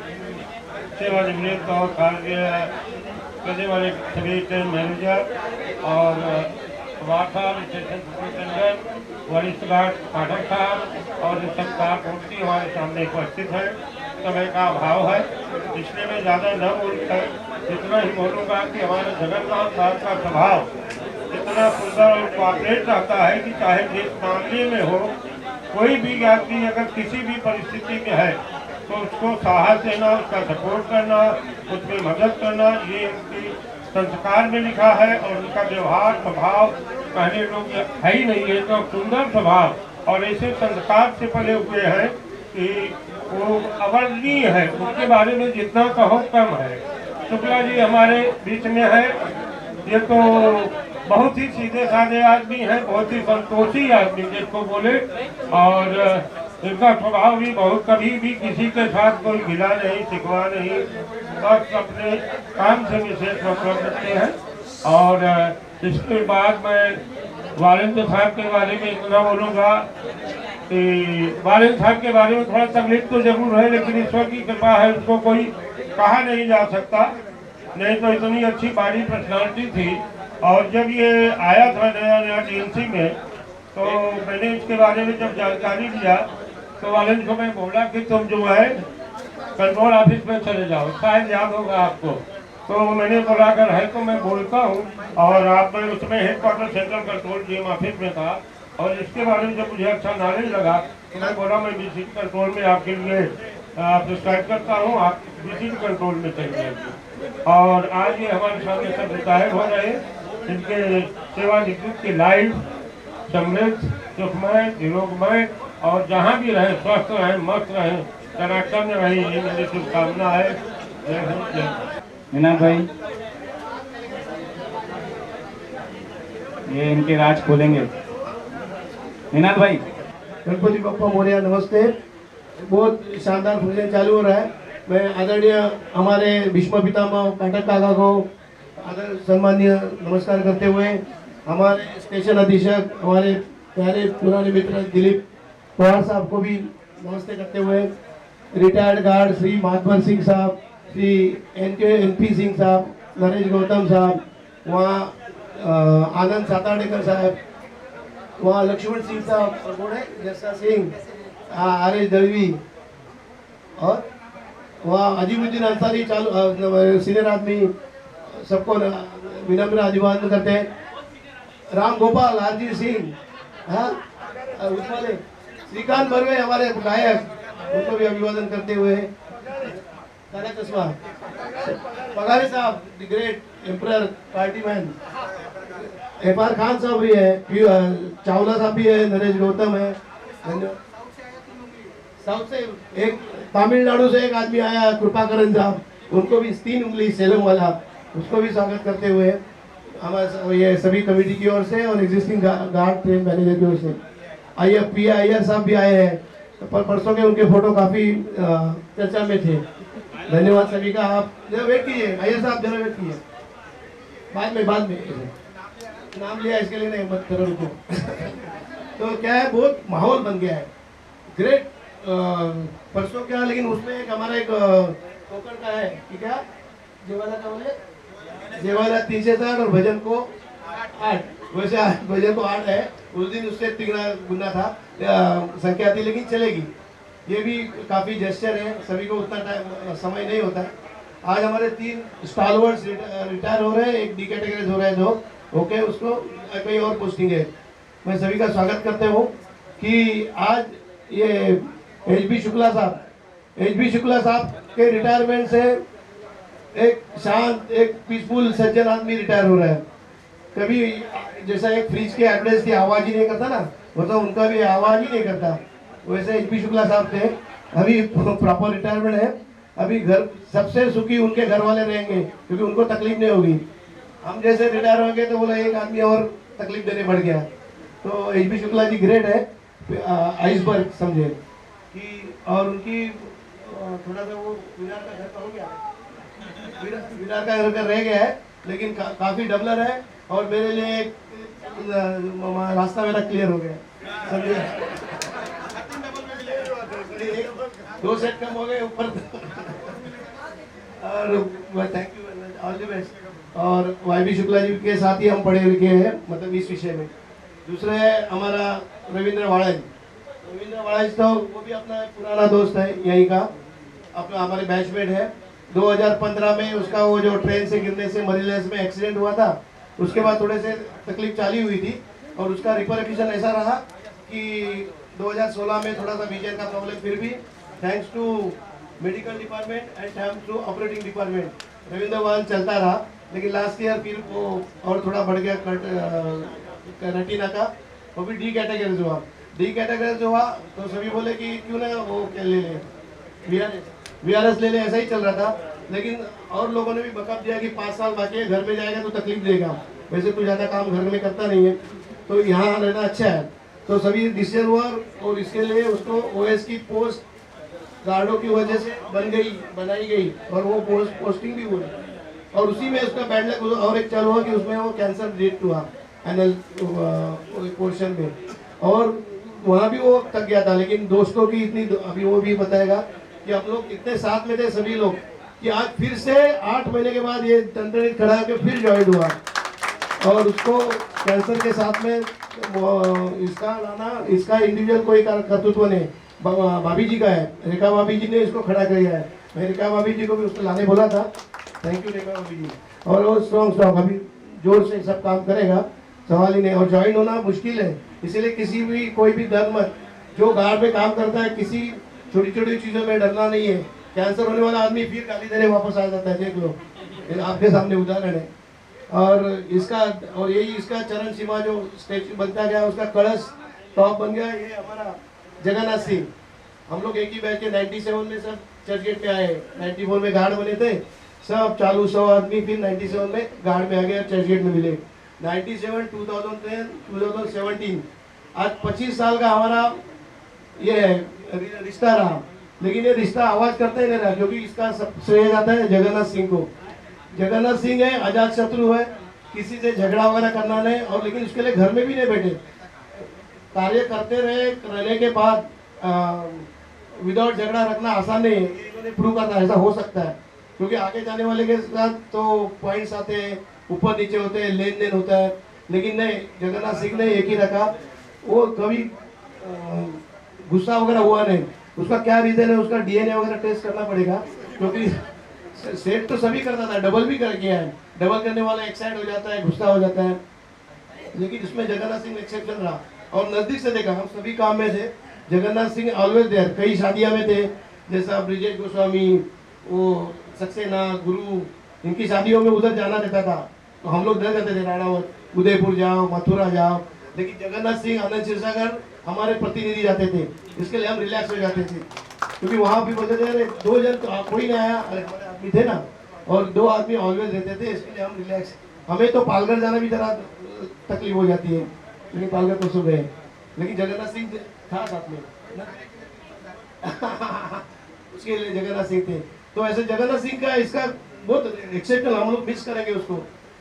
S5: सेवा निवृत्त और कार्य करने वाले सभी ट्रेन मैनेजर और वार्ता स्टेशन सुपरिटेंडेंट वरिष्ठ गार्ड पाठक साहब और सत्कार पूर्ति हमारे सामने उपस्थित है। समय का अभाव है, इसलिए मैं ज़्यादा न बोलकर इतना ही बोलूँगा कि हमारे जगन्नाथ साहब का स्वभाव इतना सुंदर और कॉपरेट रहता है कि चाहे जिस मामले में हो, कोई भी यात्री अगर किसी भी परिस्थिति में है तो उसको साहस देना, उसका सपोर्ट करना, उसमें मदद करना, ये उनकी संस्कार में लिखा है। और उनका व्यवहार स्वभाव कहने लोग है ही नहीं है, तो सुंदर स्वभाव और ऐसे संस्कार से पले हुए हैं कि वो अवर्णनीय है। उनके बारे में जितना कहो कम है। शुक्ला जी हमारे बीच में है, ये तो बहुत ही सीधे साधे आदमी हैं, बहुत ही संतोषी आदमी जिसको बोले। और इनका स्वभाव भी बहुत, कभी भी किसी के साथ कोई गिला नहीं, शिकवा नहीं, बस अपने काम से विशेष मतलब रखते हैं। और इसके बाद मैं वालेंद्र साहब के बारे में इतना बोलूँगा कि वालेंद्र साहब के बारे में थोड़ा तकलीफ तो जरूर है, लेकिन ईश्वर की कृपा है, उसको कोई कहा नहीं जा सकता। नहीं तो इतनी अच्छी बड़ी पर्सनालिटी थी। और जब ये आया था नया डीएनसी में, तो मैंने इसके बारे में जब जानकारी लिया तो वालेंद्र को मैं बोला कि तुम जो है कंट्रोल ऑफिस में चले जाओ, शायद याद होगा आपको। तो मैंने बोला अगर है तो मैं बोलता हूँ। और आप मैं उसमें headquarter central control GM office में था। और इसके बारे में जब मुझे अच्छा नॉलेज लगा तो मैं बोला मैं विजिट कंट्रोल में आपके लिए प्रिस्क्राइब करता हूँ, आप किसी भी कंट्रोल में चले जाइए। और आज ये हमारे सामने सब रिटायर हो रहे हैं, इनके सेवानिवृत्त की लाइफ समृद्ध, सुखमय, निरोगमय और जहाँ भी रहे स्वस्थ रहें, मस्त रहें, टनाटन रहे, ये मेरी शुभकामना है। जय हिंद, जय भारत।
S1: निनाद भाई, ये इनके राज खोलेंगे। निनाद भाई,
S6: गणपति बप्पा मोरया, नमस्ते। बहुत शानदार फंक्शन चालू हो रहा है। मैं आदरणीय हमारे भीष्म पितामह पाठक काका को आदर सम्मानीय नमस्कार करते हुए हमारे स्टेशन अधीक्षक हमारे प्यारे पुराने मित्र दिलीप पवार साहब को भी नमस्ते करते हुए रिटायर्ड गार्ड श्री महात्मा सिंह साहब, श्री NP सिंह साहब, नरेश गौतम साहब, वहाँ आनंद साताडेकर साहब, वहाँ लक्ष्मण सिंह साहब और कौन है जस्सा सिंह, RS दलवी और वहाँ अजीमुद्दीन अंसारी चालू सीनियर आदमी, सबको विनम्र अभिवादन करते हैं। राम गोपाल, RG सिंह, हाँ उसवाले श्रीकांत बर्वे हमारे गायक, उनको भी अभिवादन करते हुए काला चश्मा पगारे साहब, the great emperor party man, FR Khan साहब भी है, चावला साहब भी है, नरेश गौतम है। धन्यवाद। साउथ से एक तमिलनाडु से एक आदमी आया कृपाकरण साहब, उनको भी 3 उंगली सेलम वाला, उसको भी स्वागत करते हुए हमारे ये सभी कमेटी की ओर से और एग्जिस्टिंग गार्ड ट्रेन मैनेजर की ओर से PA अय्यर साहब भी आए हैं। पर परसों के उनके फोटो काफी चर्चा में थे। धन्यवाद सभी का। आप जरा वेट कीजिए, अय्यर साहब जरा वेट कीजिए, बाद में नाम लिया इसके लिए नहीं, मत करो रुको। तो क्या है, बहुत माहौल बन गया है, ग्रेट। परसों क्या, लेकिन उसमें एक हमारा एक कोकण का है कि क्या जेवाला का बोले, जेवाला 360 और भजन को 8, वैसे भजन को 8 है। उस दिन उससे 3 गुना था संख्या थी, लेकिन चलेगी। ये भी काफी जेस्चर है, सभी को उतना टाइम समय नहीं होता है। आज हमारे 3 स्टॉलवर्ड्स रिटायर हो रहे हैं, एक D कैटेगरीज हो रहे हैं 2, ओके, उसको कहीं और पोस्टिंग है। मैं सभी का स्वागत करते हूँ कि आज ये HB शुक्ला साहब के रिटायरमेंट से एक शांत, एक पीसफुल सज्जन आदमी रिटायर हो रहा है। कभी जैसा एक फ्रिज के एड्रेस की आवाज ही नहीं करता ना, मतलब उनका भी आवाज ही नहीं करता, वैसे HB शुक्ला साहब थे। अभी प्रॉपर रिटायरमेंट है। अभी घर सबसे सुखी उनके घर वाले रहेंगे, क्योंकि उनको तकलीफ नहीं होगी। हम जैसे रिटायर हो गए तो बोला एक आदमी और तकलीफ देने पड़ गया। तो HB शुक्ला जी ग्रेट है, आइसबर्ग समझे कि। और उनकी थोड़ा सा वो विनार का घर हो गया, विनार का घर रह गया है, लेकिन काफी डबलर है। और मेरे लिए एक रास्ता मेरा क्लियर हो गया, समझे। 2 सेट कम हो गए ऊपर। और thank you, all the best. और YB शुक्ला जी के साथ ही हम पढ़े लिखे हैं, मतलब इस विषय में। दूसरा है हमारा रविंद्र वाड़ज तो वो भी अपना पुराना दोस्त है, यहीं का, अपना हमारे बैचमेट है। 2015 में उसका वो जो ट्रेन से गिरने से मरीलेस में एक्सीडेंट हुआ था, उसके बाद थोड़े से तकलीफ चाली हुई थी, और उसका रिपरक्यूशन ऐसा रहा कि 2016 में थोड़ा सा विजन का प्रॉब्लम, फिर भी thanks to medical department and thanks to operating department Ravindra वाहन चलता रहा। लेकिन लास्ट ईयर फिर वो और थोड़ा बढ़ गया रेटिना का, वो भी D कैटेगरी हुआ। तो सभी बोले कि क्यों ना वो क्या ले VRS ले ले, ऐसा ही चल रहा था। लेकिन और लोगों ने भी बकअप दिया कि 5 साल बाकी है, घर में जाएगा तो तकलीफ देगा, वैसे तो ज़्यादा काम घर में करता नहीं है, तो यहाँ रहना अच्छा है। तो सभी डिसीजन हुआ, और इसके लिए उसको OS की पोस्ट गार्डों की वजह से बनाई गई, और वो पोस्टिंग भी हुई। और उसी में उसका बैड लक और एक चालू हुआ कि उसमें वो कैंसर डिटेक्ट हुआ एनल पोर्शन में, और वहाँ भी वो थक गया था। लेकिन दोस्तों की इतनी, अभी वो भी बताएगा कि हम लोग इतने साथ में थे सभी लोग, कि आज फिर से 8 महीने के बाद ये तंत्रित खड़ा होकर फिर ज्वाइन हुआ, और उसको कैंसर के साथ में इसका इंडिविजुअल कोई कर्तृत्व नहीं, भाभी जी का है, रेखा भाभी जी ने इसको खड़ा किया है। मैं रेखा भाभी जी को भी उसको लाने बोला था, थैंक यू रेखा भाभी जी। और वो स्ट्रॉन्ग अभी जोर से सब काम करेगा, सवाल ही नहीं। और ज्वाइन होना मुश्किल है, इसीलिए किसी भी कोई भी डर मत, जो गार्ड में काम करता है, किसी छोटी छोटी चीज़ों में डरना नहीं है। कैंसर होने वाला आदमी फिर गाली देने वापस आ जाता है, देख लो, ये आपके सामने उदाहरण है। और यही इसका चरण सीमा जो स्टेचू बनता गया, उसका कलश टॉप बन गया, ये हमारा जगन्नाथ सिंह। हम लोग एक ही बैच के 97 में सब चर्च गेट पे आए, 94 में गार्ड बने थे, सब चालू 100 आदमी फिर 97 में गार्ड में आ गए, चर्च गेट में मिले। 97, 2010, 2017, आज 25 साल का हमारा ये रिश्ता रहा। लेकिन ये रिश्ता आवाज करता ही नहीं रहा, क्योंकि इसका सब श्रेय जाता है जगन्नाथ सिंह को। जगन्नाथ सिंह है अजात शत्रु है, किसी से झगड़ा वगैरह करना नहीं, और लेकिन उसके लिए घर में भी नहीं बैठे, कार्य करते रहने के बाद विदाउट झगड़ा रखना आसान नहीं है। ये इन्होंने प्रूव करना ऐसा हो सकता है, क्योंकि आगे जाने वाले के साथ तो पॉइंट्स आते हैं, ऊपर नीचे होते हैं, लेन देन होता है, लेकिन नहीं, जगन्नाथ सिंह ने एक ही रखा। वो कभी गुस्सा वगैरह हुआ नहीं। उसका क्या रीजन है, उसका डीएनए वगैरह टेस्ट करना पड़ेगा, क्योंकि सेट तो सभी करता था, डबल भी कर किया है। डबल करने वाला एक्साइड हो जाता है, गुस्सा हो जाता है, लेकिन इसमें जगन्नाथ सिंह एक्सेप्शन रहा। और नजदीक से देखा, हम सभी काम में थे, जगन्नाथ सिंह ऑलवेज देयर। कई शादियां में थे, जैसा ब्रिजेश गोस्वामी, वो सक्सेना, गुरु, इनकी शादियों में उधर जाना रहता था, तो हम लोग डर जाते थे, राणावत, उदयपुर जाओ, मथुरा जाओ। लेकिन जगन्नाथ सिंह, आनंद क्षीरसागर हमारे प्रतिनिधि जाते थे, इसके लिए हम रिलैक्स हो जाते थे, क्योंकि वहाँ भी बोलते थे अरे 2 जन तो कोई नहीं आया, अरे हमारे आदमी थे ना, और 2 आदमी ऑलवेज रहते थे, इसके लिए हम रिलैक्स। हमें तो पालघर जाना भी जरा तकलीफ हो जाती है, लेकिन पालघर तो सुबह है, लेकिन जगन्नाथ सिंह था साथ में उसके लिए जगन्नाथ सिंह थे। तो ऐसे जगन्नाथ सिंह का इसका बहुत एक्सेप्शनल, हम लोग मिस करेंगे उसको।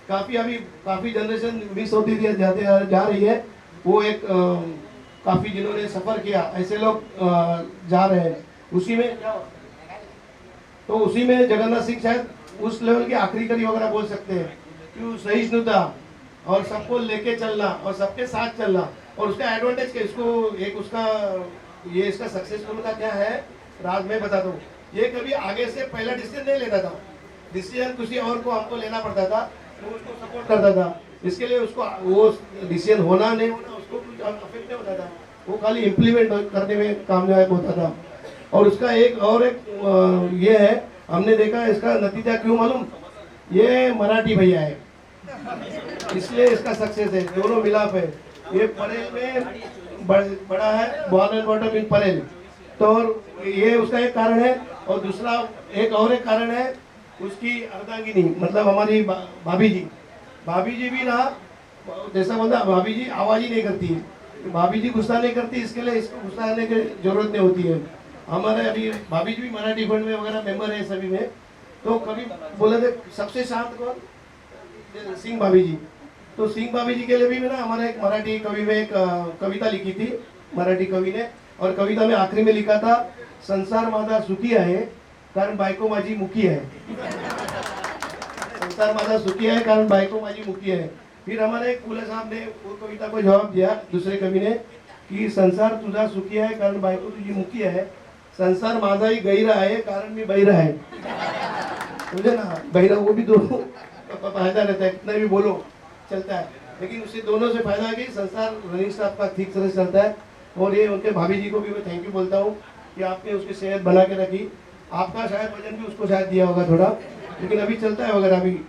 S6: काफी जनरेशन मिस होती थी, जा रही है। वो एक काफी जिन्होंने सफर किया, ऐसे लोग जा रहे हैं। उसी में जगन्नाथ सिंह शायद उस लेवल के आखिरी करी वगैरह बोल सकते हैं, कि सहिष्णुता और सबको लेके चलना और सबके साथ चलना। और उसका एडवांटेज क्या, इसको एक उसका ये इसका सक्सेसफुल का क्या है, राज में बता दूं। ये कभी आगे से पहला डिसीजन नहीं लेता था, डिसीजन किसी और को हमको लेना पड़ता था, तो उसको सपोर्ट करता था। इसके लिए उसको वो डिसीजन होना नहीं होना उसको अफेक्ट नहीं होता था, वो खाली इम्प्लीमेंट करने में कामयाब होता था। और उसका एक ये है, हमने देखा इसका नतीजा क्यों मालूम, ये मराठी भैया है, इसलिए इसका सक्सेस है। दोनों मिलाप है। ये परेल में बड़ा है, born and bottom in Parel, तो ये उसका एक कारण है। और दूसरा एक कारण है उसकी अर्धांगिनी, मतलब हमारी भाभी जी भी ना, जैसा बोलता भाभी जी आवाज ही नहीं करती है, भाभी जी गुस्सा नहीं करती, इसके लिए इसको गुस्सा करने की जरूरत नहीं होती है। हमारे अभी भाभी जी भी मराठी फंड में वगैरह मेंबर है सभी में, तो कभी बोले थे सबसे शांत कौन, सिंह भाभी जी। तो सिंह भाभी जी के लिए भी ना हमारा एक मराठी कवि में एक कविता लिखी थी, मराठी कवि ने, और कविता में आखिरी में लिखा था, संसार माझा सुखी आहे कारण बायको माझी मुखी आहे। संसार माझा सुखी है कारण बायको माझी मुखी है। फिर हमारे एक फुले साहब ने वो कविता को जवाब दिया दूसरे कवि ने, कि संसार तुझा सुखी है कारण बायको तुझी मुखी है, संसार माझाही गैरा आहे कारण मी बहिरा है। समझे ना, बहिरा वो भी दोनों फायदा रहता है, कितना भी बोलो चलता है, लेकिन उससे दोनों से फायदा है कि संसार रनिंग स्टाफ का ठीक तरह से चलता है। और ये उनके भाभी जी को भी मैं थैंक यू बोलता हूँ कि आपने उसकी सेहत बना के रखी। आपका शायद वजन भी उसको शायद दिया होगा थोड़ा, लेकिन अभी चलता है वगैरह। अभी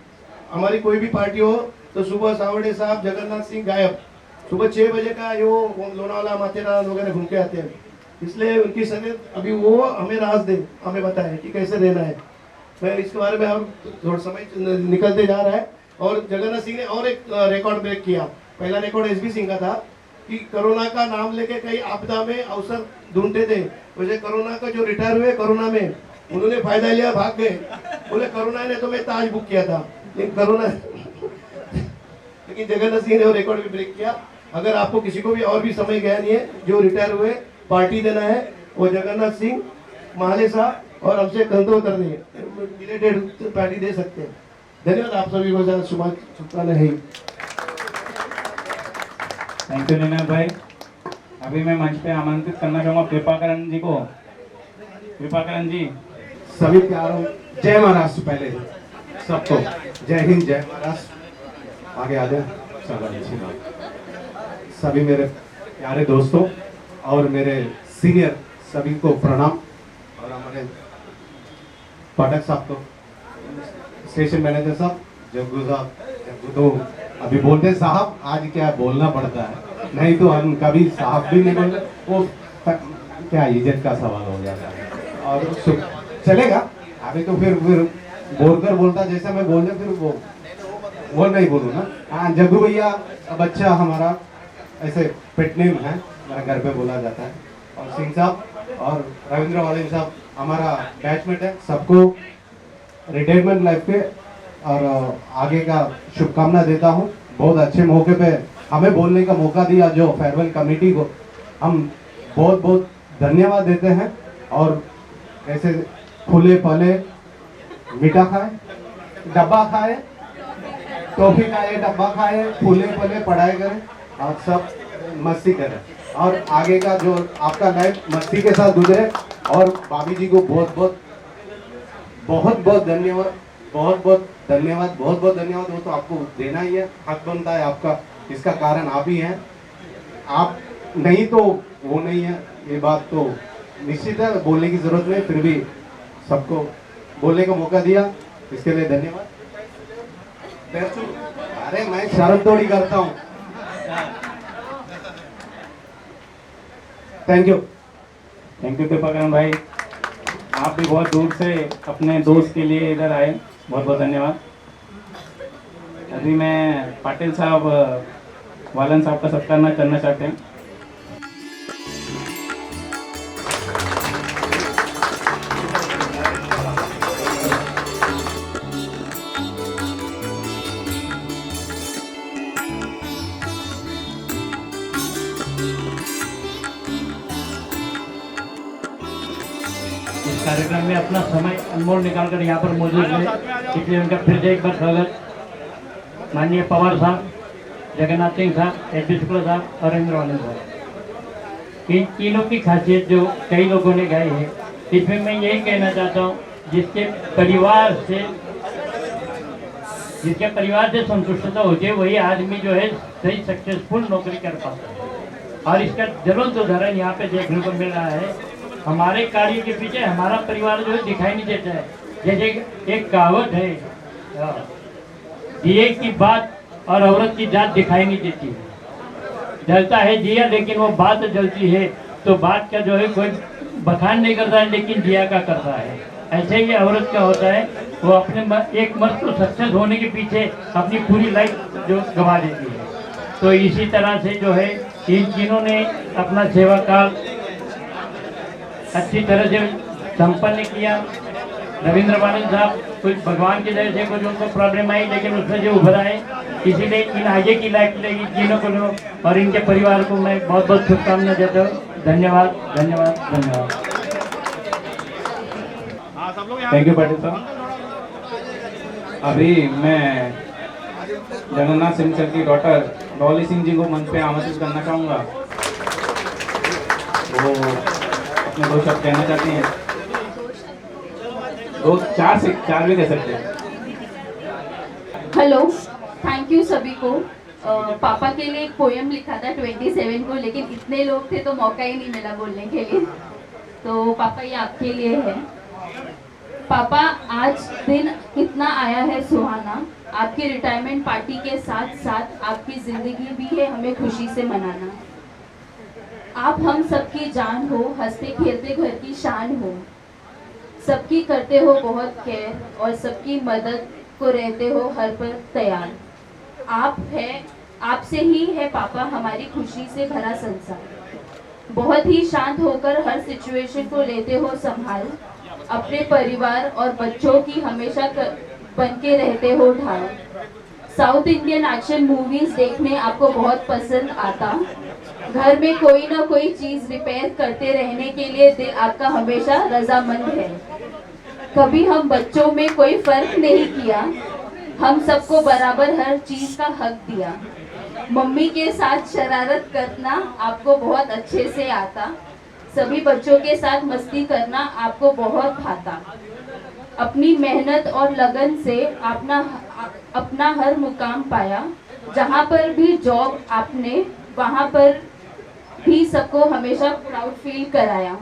S6: हमारी कोई भी पार्टी हो तो सुबह सावड़े साहब, जगन्नाथ सिंह गायब, सुबह 6 बजे का वो लोनावाला माथेरान वगैरह घूम के आते हैं, इसलिए उनकी सेहत अभी वो हमें राज दे, हमें बताए कि कैसे रहना है। मैं इसके बारे में अब थोड़ा समय निकलते जा रहा है। और जगन्नाथ सिंह ने और एक रिकॉर्ड ब्रेक किया। पहला रिकॉर्ड एसबी सिंह का था कि कोरोना का नाम लेके कई आपदा में अवसर ढूंढते थे, वैसे कोरोना का जो रिटायर हुए कोरोना में, उन्होंने फायदा लिया, भाग गए, बोले कोरोना ने तो मैं ताज बुक किया था, लेकिन कोरोना लेकिन जगन्नाथ सिंह ने वो रिकॉर्ड भी ब्रेक किया। अगर आपको किसी को भी और भी समय गया नहीं है, जो रिटायर हुए पार्टी देना है, वो जगन्नाथ सिंह महाले साहब और हमसे कंट्रोल कर रही है, रिलेटेड पार्टी दे सकते हैं। धन्यवाद आप सभी को, ज़्यादा शुभकामनाएं है।
S1: थैंक यू निनाद भाई। अभी मैं मंच पे आमंत्रित करना चाहूँगा कृपाकरण जी को। कृपाकरण जी,
S7: सभी प्यारों, जय महाराष्ट्र। पहले सबको जय हिंद, जय महाराष्ट्र। आगे आ जाए सभी मेरे प्यारे दोस्तों और मेरे सीनियर सभी को प्रणाम। हमारे पाठक साहब को, स्टेशन मैनेजर साहब, जग्गू तो अभी बोलते साहब, आज क्या बोलना पड़ता है, नहीं तो हम कभी साहब भी नहीं बोलते, वो क्या इज्जत का सवाल हो जाता है। और चलेगा अभी तो फिर बोलकर बोलता जैसा मैं बोल फिर वो नहीं बोलूँ ना। हाँ, जग्गू भैया बच्चा हमारा ऐसे पेट नेम है, हमारे घर पे बोला जाता है। और सिंह साहब और रविंद्र वालिन साहब हमारा बैचमेट है, सबको रिटायरमेंट लाइफ के और आगे का शुभकामना देता हूँ। बहुत अच्छे मौके पे हमें बोलने का मौका दिया जो फेयरवेल कमेटी को हम बहुत बहुत धन्यवाद देते हैं। और ऐसे फूले फले मीठा खाए, डब्बा खाए, टॉफी खाए, डब्बा खाए, फूले फले पढ़ाई करें और सब मस्ती करें और आगे का जो आपका लाइफ मस्ती के साथ गुजरे। और भाभी जी को बहुत बहुत धन्यवाद, बहुत धन्यवाद। वो तो आपको देना ही है, हक बनता है आपका, इसका कारण आप ही हैं। आप नहीं तो वो नहीं है, ये बात तो निश्चित है, बोलने की जरूरत नहीं, फिर भी सबको बोलने का मौका दिया, इसके लिए धन्यवाद। अरे मैं शर्म थोड़ी करता हूँ। थैंक यू
S1: कृपाकरण भाई, आप भी बहुत दूर से अपने दोस्त के लिए इधर आए, बहुत बहुत धन्यवाद। अभी मैं पाटिल साहब, वालन साहब का सत्कार करना चाहते हैं।
S8: इस कार्यक्रम में अपना समय अनमोल निकालकर यहाँ पर मौजूद है, इसलिए उनका फिर से एक बार स्वागत। माननीय पवार साहब, जगन्नाथ सिंह साहब, एच बी शुक्ला साहब और रविंद्र वालन साहब, इन तीनों की खासियत जो कई लोगों ने गाई है, इसमें मैं यही कहना चाहता हूँ, जिसके परिवार से संतुष्टता होती है वही आदमी जो है सही सक्सेसफुल नौकरी कर पाता है। और इसका ज्वलंत उदाहरण यहाँ पे देखने को मिल रहा है। हमारे कार्य के पीछे हमारा परिवार जो है दिखाई नहीं देता है। जैसे एक कहावत है, दिए की बात और औरत की जात दिखाई नहीं देती है। जलता है दिया लेकिन वो बात जलती है, तो बात का जो है कोई बखान नहीं करता है, लेकिन दिया का करता है। ऐसे ही औरत का होता है, वो अपने एक मर्द को सक्सेस होने के पीछे अपनी पूरी लाइफ जो गंवा देती है। तो इसी तरह से जो है इन तीनों ने अपना सेवा काल अच्छी तरह से संपन्न किया। रविंद्र वालन साहब कुछ भगवान की दया से कुछ उनको प्रॉब्लम आई, लेकिन उसमें जो उभर आए, इसीलिए इन आगे की लाइफ के लिए तीनों को और इनके परिवार को मैं बहुत बहुत शुभकामना देता हूँ। धन्यवाद।
S1: थैंक यू पाटिल साहब। अभी मैं जगन्नाथ सिंह सर की डॉटर डॉली सिंह जी को मंच पे आमंत्रित करना चाहूँगा। वो अपने दो शब्द कहना चाहती हैं, दो चार भी कह सकते हैं।
S9: हेलो, थैंक यू सभी को। पापा के लिए एक पोएम लिखा था 27 को, लेकिन इतने लोग थे तो मौका ही नहीं मिला बोलने के लिए। तो पापा ये आपके लिए है। पापा, आज दिन कितना आया है सुहाना, आपकी रिटायरमेंट पार्टी के साथ साथ आपकी जिंदगी भी है हमें खुशी से मनाना। आप हम सबकी जान हो, हंसते खेलते घर की शान हो, सबकी करते हो बहुत केयर और सबकी मदद को रहते हो हर पर तैयार। आपसे ही है पापा हमारी खुशी से भरा संसार। बहुत ही शांत होकर हर सिचुएशन को लेते हो संभाल, अपने परिवार और बच्चों की हमेशा बन के रहते हो ढाल। साउथ इंडियन एक्शन मूवीज देखने आपको बहुत पसंद आता, घर में कोई ना कोई चीज रिपेयर करते रहने के लिए दिल आपका हमेशा रजामंद है। कभी हम बच्चों में कोई फर्क नहीं किया, हम सबको बराबर हर चीज का हक दिया। मम्मी के साथ शरारत करना आपको बहुत अच्छे से आता, सभी बच्चों के साथ मस्ती करना आपको बहुत भाता। अपनी मेहनत और लगन से अपना हर मुकाम पाया, जहाँ पर भी जॉब आपने वहाँ पर भी सबको हमेशा प्राउड फील कराया।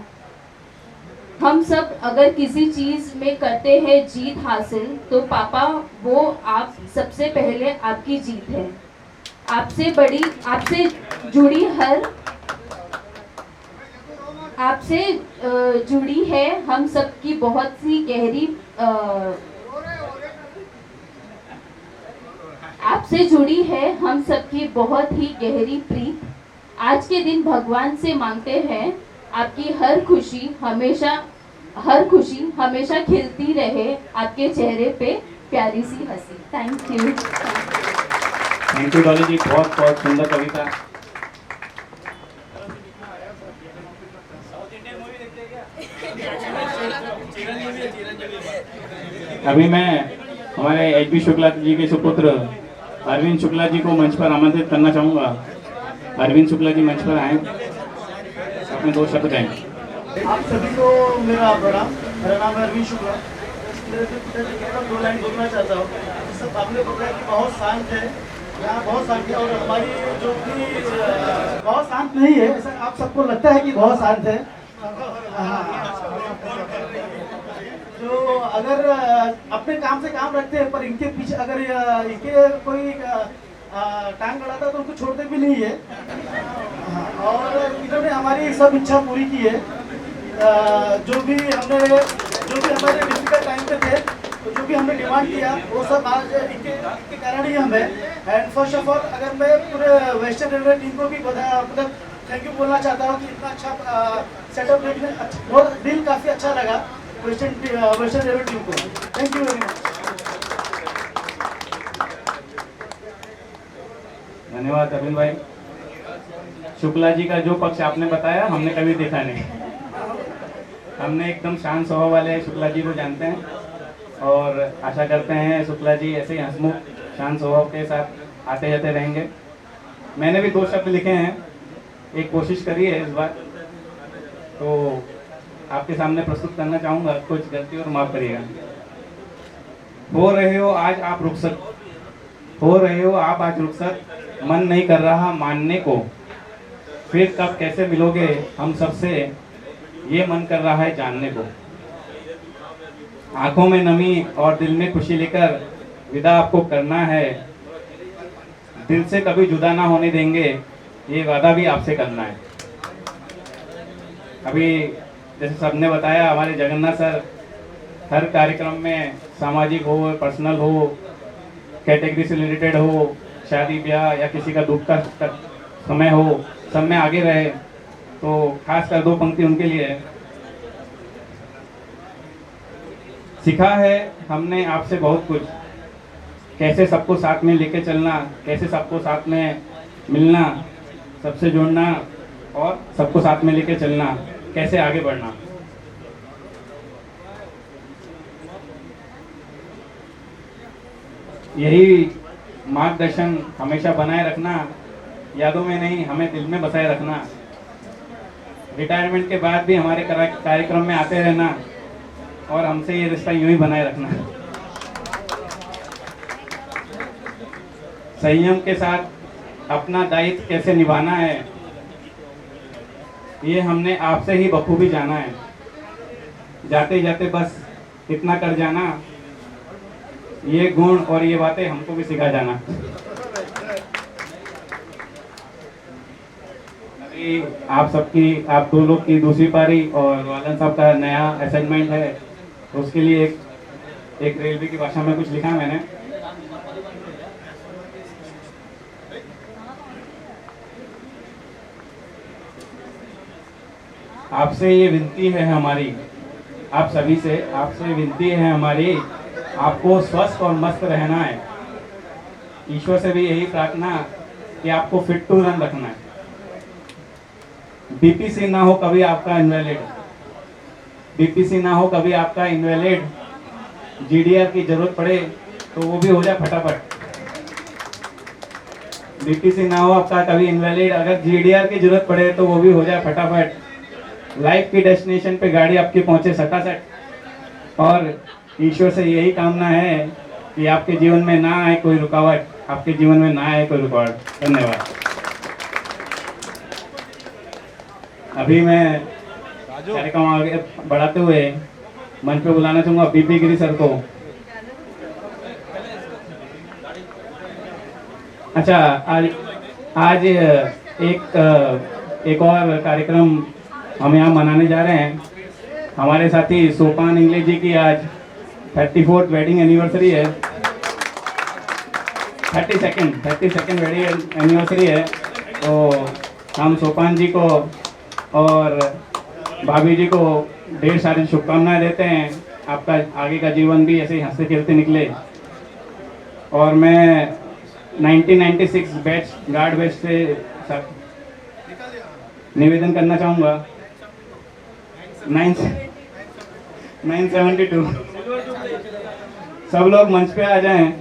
S9: हम सब अगर किसी चीज में करते हैं जीत हासिल, तो पापा वो आप सबसे पहले आपकी जीत है। आपसे जुड़ी है हम सबकी बहुत सी गहरी आपसे जुड़ी है हम सबकी बहुत ही गहरी प्रीत। आज के दिन भगवान से मांगते हैं आपकी हर खुशी हमेशा खिलती रहे, आपके चेहरे पे प्यारी सी हंसी। थैंक
S1: यू डॉली जी, बहुत बहुत सुंदर कविता। अभी मैं हमारे एच.बी. शुक्ला जी के सुपुत्र अरविंद शुक्ला जी को मंच पर आमंत्रित करना चाहूँगा। अरविंद शुक्ला जी मंच पर आए, अपने 2 शब्द कहें।
S10: आप सभी को मेरा प्रणाम। मेरा नाम है अरविंद शुक्ला। मेरे पिताजी के बारे में 2 लाइन बोलना चाहता हूँ। सब आपने बताया कि बहुत शांत है, यहाँ बहुत शांत है, और हमारी जो भी बहुत शांत नहीं है, ऐसा आप सबको लगता है कि बहुत शांत है। तो अगर अपने काम से काम रखते हैं, पर इनके पीछे अगर इनके कोई टांग अड़ाता तो उनको छोड़ते भी नहीं है। और इन्होंने हमारी सब इच्छा पूरी की है। जो भी हमारे डिफिकल्ट टाइम पे थे, तो जो भी हमने डिमांड किया वो सब आज इनके कारण ही हम है। एंड फर्स्ट ऑफ ऑल अगर मैं पूरे वेस्टर्न रेलवे टीम को भी मतलब थैंक यू बोलना चाहता हूँ कि इतना अच्छा सेटअप देखने बहुत दिल काफ़ी अच्छा लगा वेस्टर्न रेलवे टीम को। Thank you very much.
S1: धन्यवाद अरविंद भाई। शुक्ला जी का जो पक्ष आपने बताया हमने कभी देखा नहीं। हमने एकदम शांत स्वभाव वाले शुक्ला जी को जानते हैं और आशा करते हैं शुक्ला जी ऐसे ही हंसमुख शांत स्वभाव के साथ आते जाते रहेंगे। मैंने भी 2 शब्द लिखे हैं, एक कोशिश करी है इस बार, तो आपके सामने प्रस्तुत करना चाहूँगा। कुछ गलती और माफ़ करिएगा। हो रहे हो आज आप रुखसत, मन नहीं कर रहा मानने को, फिर कब कैसे मिलोगे हम सबसे, ये मन कर रहा है जानने को। आंखों में नमी और दिल में खुशी लेकर विदा आपको करना है, दिल से कभी जुदा ना होने देंगे, ये वादा भी आपसे करना है। अभी जैसे सबने बताया, हमारे जगन्नाथ सर हर कार्यक्रम में, सामाजिक हो, पर्सनल हो, कैटेगरी से रिलेटेड हो, शादी ब्याह या किसी का दुख का समय हो, सब में आगे रहे। तो खास कर 2 पंक्ति उनके लिए है। सीखा है हमने आपसे बहुत कुछ, कैसे सबको साथ में लेके चलना, कैसे सबको साथ में मिलना, सबसे जुड़ना और सबको साथ में लेके चलना, कैसे आगे बढ़ना। यही मार्गदर्शन हमेशा बनाए रखना, यादों में नहीं हमें दिल में बसाए रखना। रिटायरमेंट के बाद भी हमारे कार्यक्रम में आते रहना और हमसे ये रिश्ता यूं ही बनाए रखना। संयम के साथ अपना दायित्व कैसे निभाना है, ये हमने आपसे ही बखूबी जाना है। जाते जाते बस इतना कर जाना, ये गुण और ये बातें हमको भी सिखा जाना। अभी आप 2 लोग की दूसरी पारी और वालन साहब का नया असाइनमेंट है, तो उसके लिए एक रेलवे की भाषा में कुछ लिखा है मैंने। आपसे ये विनती है हमारी, आप सभी से आपसे विनती है हमारी, आपको स्वस्थ और मस्त रहना है। ईश्वर से भी यही प्रार्थना कि आपको फिट टू रन रखना है। बीपीसी ना हो कभी आपका इनवैलिड, बीपीसी ना हो कभी आपका इनवैलिड, जीडीआर की जरूरत पड़े तो वो भी हो जाए फटाफट। बीपीसी ना हो आपका कभी इनवैलिड, अगर जीडीआर की जरूरत पड़े तो वो भी हो जाए फटाफट। लाइफ की डेस्टिनेशन पे गाड़ी आपकी पहुंचे सटासट। और ईश्वर से यही कामना है कि आपके जीवन में ना आए कोई रुकावट, आपके जीवन में ना आए कोई रुकावट। धन्यवाद। अभी मैं कार्यक्रम आगे बढ़ाते हुए मंच पे बुलाना चाहूंगा बीपी गिरी सर को। अच्छा, आज एक और कार्यक्रम हम यहाँ मनाने जा रहे हैं। हमारे साथी सोपान इंग्लिश जी की आज 34th वेडिंग एनिवर्सरी है, 32nd वेडिंग एनिवर्सरी है। तो हम सोपान जी को और भाभी जी को ढेर सारी शुभकामनाएं देते हैं। आपका आगे का जीवन भी ऐसे ही हंसते खेलते निकले। और मैं 1996 बैच गार्ड बैच से निवेदन करना चाहूँगा 972 सब लोग मंच पे आ जाएं।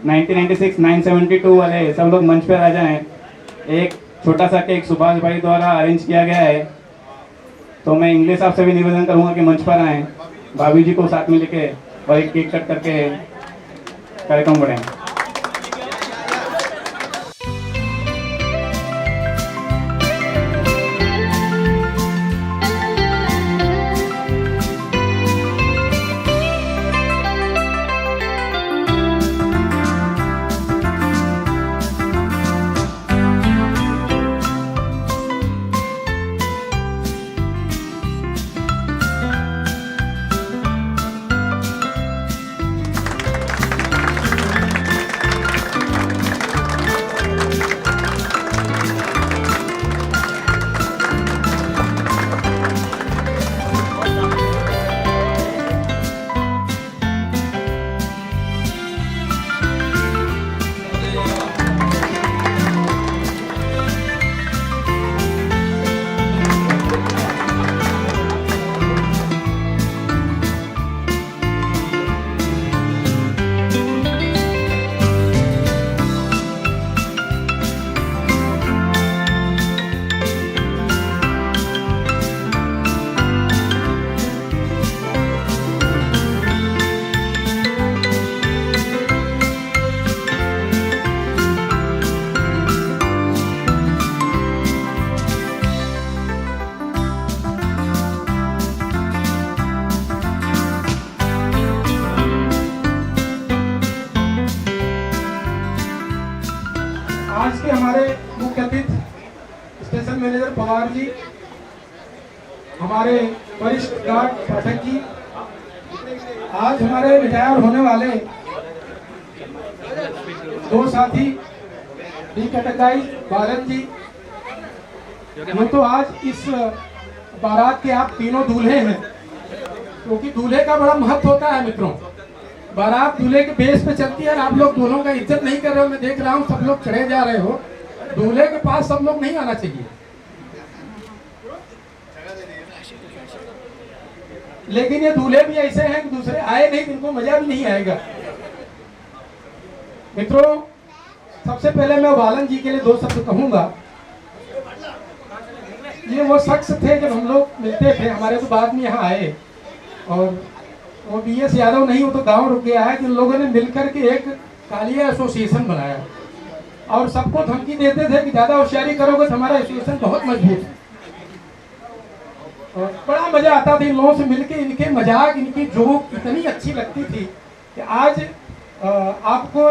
S1: 1996 972 वाले सब लोग मंच पे आ जाएं। एक छोटा सा केक सुभाष भाई द्वारा अरेंज किया गया है, तो मैं इंग्लिश साहब से भी निवेदन करूंगा कि मंच पर आएं, भाभी जी को साथ में लेके और एक केक कट करके कार्यक्रम बढ़ाएं।
S11: आज के हमारे मुख्य अतिथि स्टेशन मैनेजर पवार जी, हमारे वरिष्ठ गार्ड पाठक जी, आज हमारे रिटायर होने वाले दो साथी डी कटकाई बालन जी, वो तो आज इस बारात के आप तीनों दूल्हे हैं, क्योंकि दूल्हे का बड़ा महत्व होता है मित्रों। बारात दूल्हे के बेस पे चलती है, आप लोग दूल्हों का इज्जत नहीं कर रहे हो। मैं देख रहा हूँ सब लोग चढ़े जा रहे हो, दूल्हे के पास सब लोग नहीं आना चाहिए। लेकिन ये दूल्हे भी ऐसे हैं कि दूसरे आए नहीं, इनको मजा भी नहीं आएगा। मित्रों, सबसे पहले मैं बालन जी के लिए दो शब्द कहूंगा। ये वो शख्स थे जब हम लोग मिलते थे, हमारे तो बाद में यहाँ आए, और वो BS यादव नहीं, वो तो गांव रुक गया है, जिन लोगों ने मिलकर के एक कालिया एसोसिएशन बनाया और सबको धमकी देते थे कि ज्यादा होशियारी करोगे तो हमारा एसोसिएशन बहुत मजबूत है। और बड़ा मजा आता था इन लोगों से मिलके, इनके मजाक, इनकी जोक इतनी अच्छी लगती थी कि आज आपको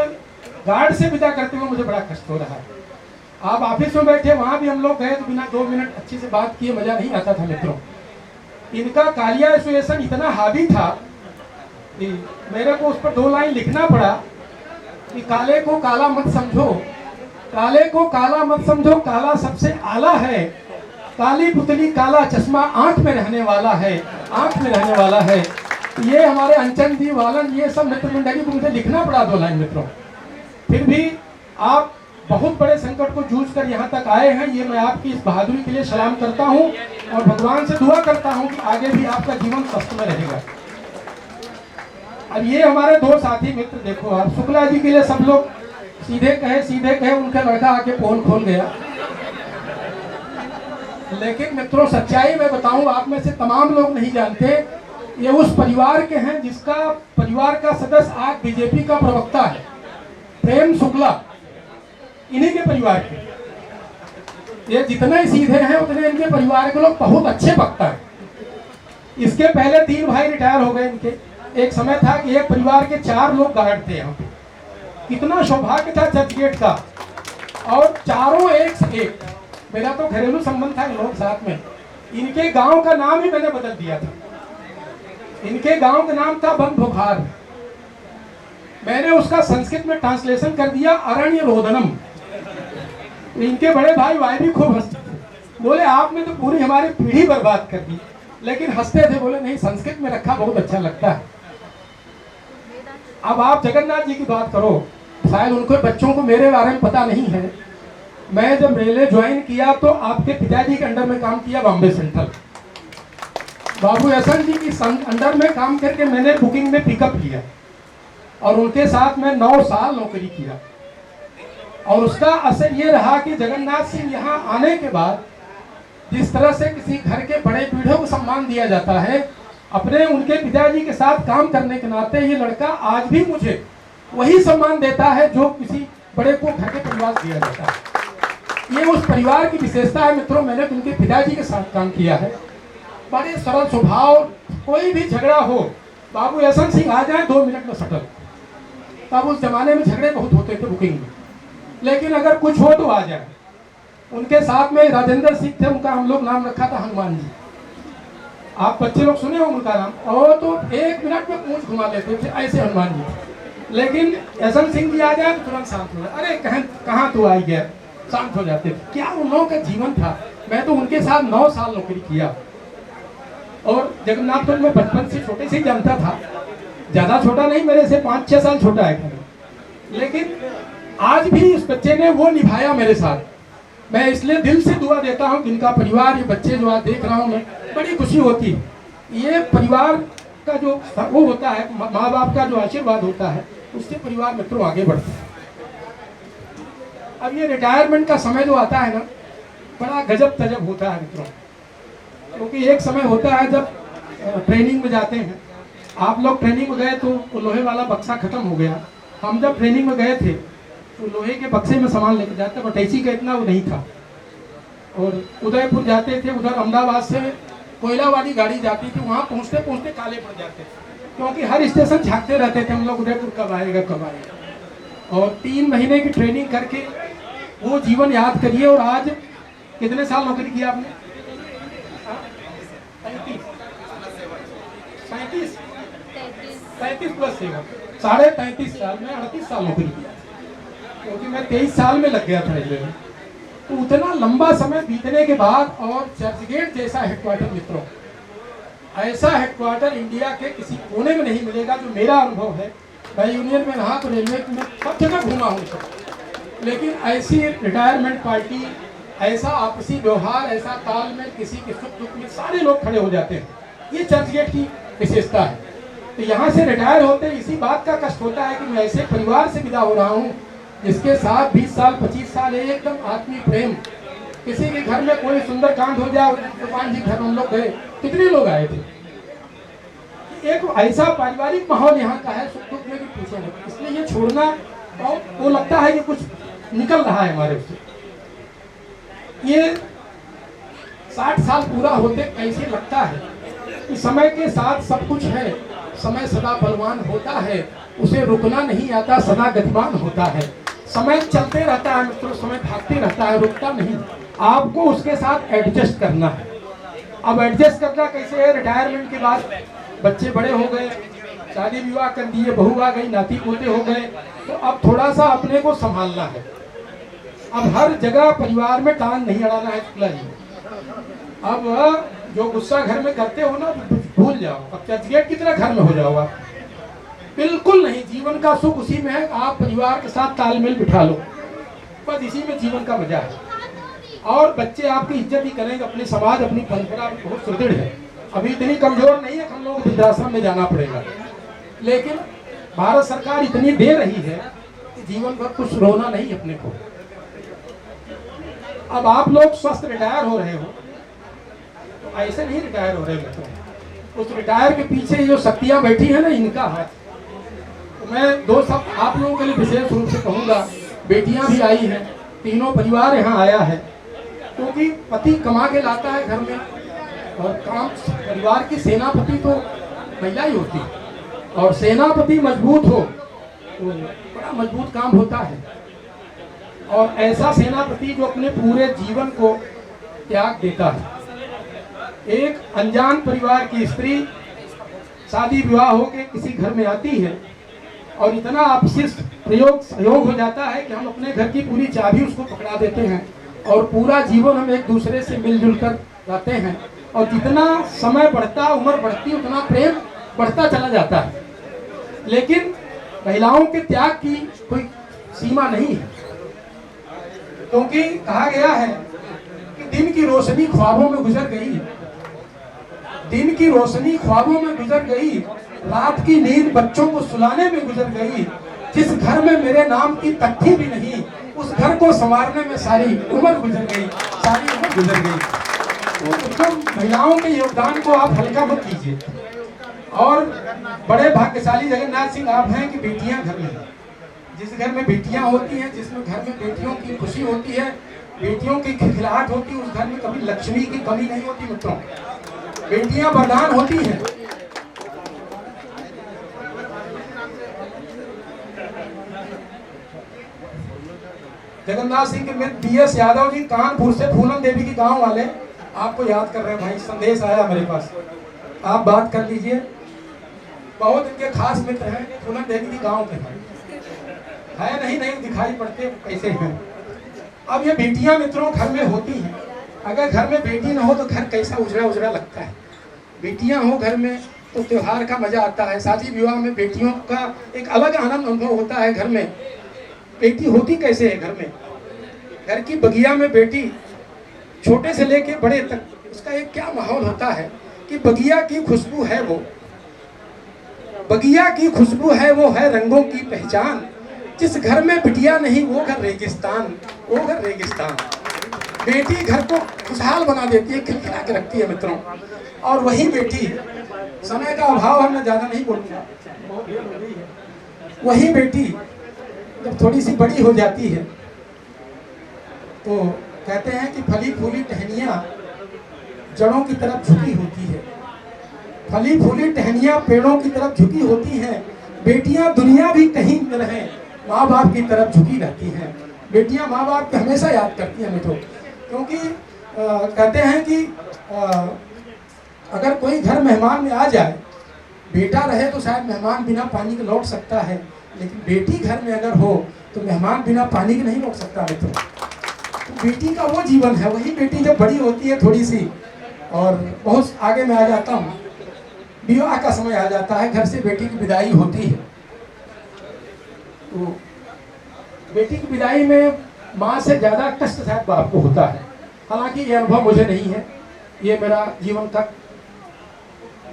S11: गार्ड से विदा करते हुए मुझे बड़ा कष्ट हो रहा है। आप ऑफिस में बैठे, वहां भी हम लोग गए तो बिना 2 मिनट अच्छी से बात किए मजा नहीं आता था मित्रों। इनका कालिया एसोसिएशन इतना हावी था कि मेरे को उस पर 2 लाइन लिखना पड़ा कि काले को काला मत समझो, काले को काला मत समझो, काला सबसे आला है, काली पुतली काला चश्मा आंख में रहने वाला है, आंख में रहने वाला है। ये हमारे अंचन दी वालन, ये सब मित्र मंडली को मुझे लिखना पड़ा 2 लाइन मित्रों। फिर भी आप बहुत बड़े संकट को जूझ कर यहाँ तक आए हैं, ये मैं आपकी इस बहादुरी के लिए सलाम करता हूँ और भगवान से दुआ करता हूँ कि आगे भी आपका जीवन स्वस्थ में रहेगा। अब ये हमारे 2 साथी मित्र, देखो आप शुक्ला जी के लिए सब लोग सीधे कहे, उनका लड़का आके पोल खोल गया। लेकिन मित्रों, सच्चाई में बताऊं, आप में से तमाम लोग नहीं जानते, ये उस परिवार के हैं जिसका परिवार का सदस्य आज बीजेपी का प्रवक्ता है, प्रेम शुक्ला, इन्हीं के परिवार के। ये जितने सीधे हैं उतने इनके परिवार के लोग बहुत अच्छे वक्ता हैं। इसके पहले 3 भाई रिटायर हो गए इनके। एक समय था कि एक परिवार के 4 लोग गार्ड थे यहाँ पे। कितना सौभाग्य था चर्चगेट का, और चारों एक से एक। मेरा तो घरेलू संबंध था इन लोग साथ में। इनके गांव का नाम ही मैंने बदल दिया था। इनके गांव का नाम था बन बुखार, मैंने उसका संस्कृत में ट्रांसलेशन कर दिया अरण्य रोदनम। इनके बड़े भाई भी खूब हंसते थे, बोले आपने तो पूरी हमारी पीढ़ी बर्बाद कर दी, लेकिन हंसते थे, बोले नहीं संस्कृत में रखा बहुत अच्छा लगता है। अब आप जगन्नाथ जी की बात करो, शायद उनके बच्चों को मेरे बारे में पता नहीं है। मैं जब रेलवे ज्वाइन किया तो आपके पिताजी के अंडर में काम किया बॉम्बे सेंट्रल। बाबू एहसन जी की अंडर में काम करके मैंने बुकिंग में पिकअप किया, और उनके साथ मैं 9 साल नौकरी किया। और उसका असर ये रहा कि जगन्नाथ सिंह यहाँ आने के बाद जिस तरह से किसी घर के बड़े पीढ़ों को सम्मान दिया जाता है, अपने उनके पिताजी के साथ काम करने के नाते ये लड़का आज भी मुझे वही सम्मान देता है जो किसी बड़े को घर के परिवार से दिया जाता है। ये उस परिवार की विशेषता है मित्रों। मैंने उनके पिताजी के साथ काम किया है, बड़े सरल स्वभाव, कोई भी झगड़ा हो बाबू एहसन सिंह आ जाए 2 मिनट में सटल। तब उस जमाने में झगड़े बहुत होते थे बुकिंग में, लेकिन अगर कुछ हो तो आ जाए। उनके साथ में राजेंद्र सिंह थे, उनका हम लोग नाम रखा था हनुमान जी। आप बच्चे लोग सुने हो उनका नाम, और तो 1 मिनट में पूंछ घुमा लेते थे ऐसे हनुमान जी। लेकिन एहसन सिंह जी आ जाए तो तुरंत शांत हो जाए, अरे कहाँ तू आई गया, शांत हो जाते थे। क्या उन लोगों का जीवन था। मैं तो उनके साथ 9 साल नौकरी किया, और जगन्नाथ को मैं बचपन से छोटे से ही जानता था, ज्यादा छोटा नहीं, मेरे से 5-6 साल छोटा है। लेकिन आज भी इस बच्चे ने वो निभाया मेरे साथ। मैं इसलिए दिल से दुआ देता हूँ कि इनका परिवार, ये बच्चे जो आज देख रहा हूँ मैं, बड़ी खुशी होती है। ये परिवार का जो वो होता है, माँ बाप का जो आशीर्वाद होता है, उससे परिवार मित्रों आगे बढ़ता है। अब ये रिटायरमेंट का समय जो आता है ना, बड़ा गजब तजब होता है मित्रों, क्योंकि एक समय होता है जब ट्रेनिंग में जाते हैं। आप लोग ट्रेनिंग में गए तो लोहे वाला बक्सा खत्म हो गया। हम जब ट्रेनिंग में गए थे तो लोहे के बक्से में सामान लेके जाते, बट ऐसी का इतना वो नहीं था। और उदयपुर जाते थे, उधर अहमदाबाद से कोयला वाली गाड़ी जाती थी, वहाँ पहुँचते पहुँचते काले पड़ जाते, क्योंकि हर स्टेशन झाँकते रहते थे हम लोग, उदयपुर कब आएगा कब आएगा। और 3 महीने की ट्रेनिंग करके वो जीवन याद करिए। और आज कितने साल नौकरी किया आपने? 35 प्लस सेवा, 33.5 साल में 38 साल नौकरी किया, क्योंकि मैं 23 साल में लग गया था रेलवे में। तो उतना लंबा समय बीतने के बाद, और चर्चगेट जैसा हेडक्वार्टर मित्रों, ऐसा हेडक्वार्टर इंडिया के किसी कोने में नहीं मिलेगा जो मेरा अनुभव है। मैं यूनियन में रहा तो रेलवे में सब जगह घूमा हूँ, लेकिन ऐसी रिटायरमेंट पार्टी, ऐसा आपसी व्यवहार, ऐसा तालमेल, किसी के सुख दुख में सारे लोग खड़े हो जाते हैं, ये चर्चगेट की विशेषता है। तो यहाँ से रिटायर होते इसी बात का कष्ट होता है कि मैं ऐसे परिवार से विदा हो रहा हूँ जिसके साथ 20 साल 25 साल एकदम आत्मीय प्रेम। किसी के घर में कोई सुंदर कांड हो जाए, भगवान जी घर हम लोग गए, कितने लोग आए थे। एक ऐसा पारिवारिक माहौल यहाँ का है, सुख दुख में भी पूछे नहीं, इसलिए ये छोड़ना और वो लगता है कि कुछ निकल रहा है हमारे उससे। ये 60 साल पूरा होते ऐसे लगता है कि समय के साथ सब कुछ है, समय सदा बलवान होता है, उसे रुकना नहीं आता, सदा गतिमान होता है। समय चलते रहता है मित्रों, समय भागते रहता है, रुकता नहीं। आपको उसके साथ एडजस्ट करना है। अब एडजस्ट करना कैसे है? रिटायरमेंट के बाद बच्चे बड़े हो गए, शादी विवाह कर दिए, बहू आ गई, नाती पोते हो गए, तो अब थोड़ा सा अपने को संभालना है। अब हर जगह परिवार में टांग नहीं अड़ाना है खुला ही। अब जो गुस्सा घर में करते हो ना, भूल जाओ, अब चर्चगेट की तरह घर में हो जाओ आप। बिल्कुल नहीं, जीवन का सुख उसी में है, आप परिवार के साथ तालमेल बिठा लो, बस इसी में जीवन का मजा है। और बच्चे आपकी इज्जत ही करेंगे, अपने समाज, अपनी परंपरा बहुत सुदृढ़ है। अभी इतनी कमजोर नहीं है, हम लोग वृद्धाश्रम में जाना पड़ेगा, लेकिन भारत सरकार इतनी दे रही है कि जीवन भर कुछ रोना नहीं अपने को। अब आप लोग स्वस्थ रिटायर हो रहे हो, तो ऐसे नहीं रिटायर हो रहे मित्रों। उस रिटायर के पीछे जो शक्तियां बैठी है ना, इनका हाथ। तो मैं 2 शब्द आप लोगों के लिए विशेष रूप से कहूँगा। बेटियां भी आई हैं, तीनों परिवार यहाँ आया है। क्योंकि पति कमा के लाता है घर में, और काम परिवार की सेनापति तो महिला ही होती है, और सेनापति मजबूत हो तो बड़ा मजबूत काम होता है। और ऐसा सेनापति जो अपने पूरे जीवन को त्याग देता है। एक अनजान परिवार की स्त्री शादी विवाह होकर किसी घर में आती है और इतना आपसी प्रयोग सहयोग हो जाता है कि हम अपने घर की पूरी चाबी उसको पकड़ा देते हैं और पूरा जीवन हम एक दूसरे से मिलजुल कर रहते हैं। और जितना समय बढ़ता, उम्र बढ़ती, उतना प्रेम बढ़ता चला जाता है। लेकिन महिलाओं के त्याग की कोई सीमा नहीं है, क्योंकि कहा गया है कि दिन की रोशनी ख्वाबों में गुजर गई, दिन की रोशनी ख्वाबों में गुजर गई, रात की नींद बच्चों को सुलाने में गुजर गई। जिस घर में मेरे नाम की तख्ती भी नहीं, उस घर को संवारने में सारी उम्र गुजर गई, सारी उम्र गुजर गई। तो महिलाओं के योगदान को आप हल्का मत कीजिए। और बड़े भाग्यशाली जगन्नाथ सिंह आप हैं कि बेटियां घर में हैं। जिस घर में बेटियां होती हैं, जिसमें घर में बेटियों की खुशी होती है, बेटियों की खिलखिलाहट होती है, उस घर में कभी लक्ष्मी की कमी नहीं होती मित्रों। बेटियां वरदान होती हैं। जगन्नाथ सिंह के मित्र DS यादव जी कानपुर से फूलन देवी की गांव वाले आपको याद कर रहे हैं भाई, संदेश आया मेरे पास, आप बात कर लीजिए। बहुत इनके खास मित्र हैं, फूलन देवी की गांव के है, नहीं दिखाई पड़ते कैसे हैं। अब ये बेटियां मित्रों घर में होती हैं, अगर घर में बेटी ना हो तो घर कैसा उजड़ा उजड़ा लगता है। बेटियां हो घर में तो त्योहार का मजा आता है। शादी विवाह में बेटियों का एक अलग आनंद अनुभव होता है। घर में बेटी होती कैसे है घर में, घर की बगिया में बेटी छोटे से लेके बड़े तक, उसका एक क्या माहौल होता है कि बगिया की खुशबू है वो, बगिया की खुशबू है वो, है रंगों की पहचान। जिस घर में बिटिया नहीं वो घर रेगिस्तान, वो घर रेगिस्तान। बेटी घर को खुशहाल बना देती है, खिलखिला के रखती है मित्रों। और वही बेटी, समय का अभाव है, मैं ज्यादा नहीं बोलूंगा, वही बेटी जब थोड़ी सी बड़ी हो जाती है तो कहते हैं कि फली फूली टहनियाँ जड़ों की तरफ झुकी होती है, फली फूली टहनियाँ पेड़ों की तरफ झुकी होती हैं। बेटियां दुनिया भी कहीं न रहें, माँ बाप की तरफ झुकी रहती हैं। बेटियां माँ बाप को हमेशा याद करती हैं मित्रों, क्योंकि कहते हैं कि अगर कोई घर मेहमान में आ जाए, बेटा रहे तो शायद मेहमान बिना पानी के लौट सकता है, लेकिन बेटी घर में अगर हो तो मेहमान बिना पानी के नहीं लौट सकता मित्रों। तो बेटी का वो जीवन है। वही बेटी जब बड़ी होती है थोड़ी सी, और बहुत आगे में आ जाता हूँ, विवाह का समय आ जाता है, घर से बेटी की विदाई होती है। तो बेटी की विदाई में माँ से ज़्यादा कष्ट शायद बाप को होता है। हालांकि ये अनुभव मुझे नहीं है, ये मेरा जीवन का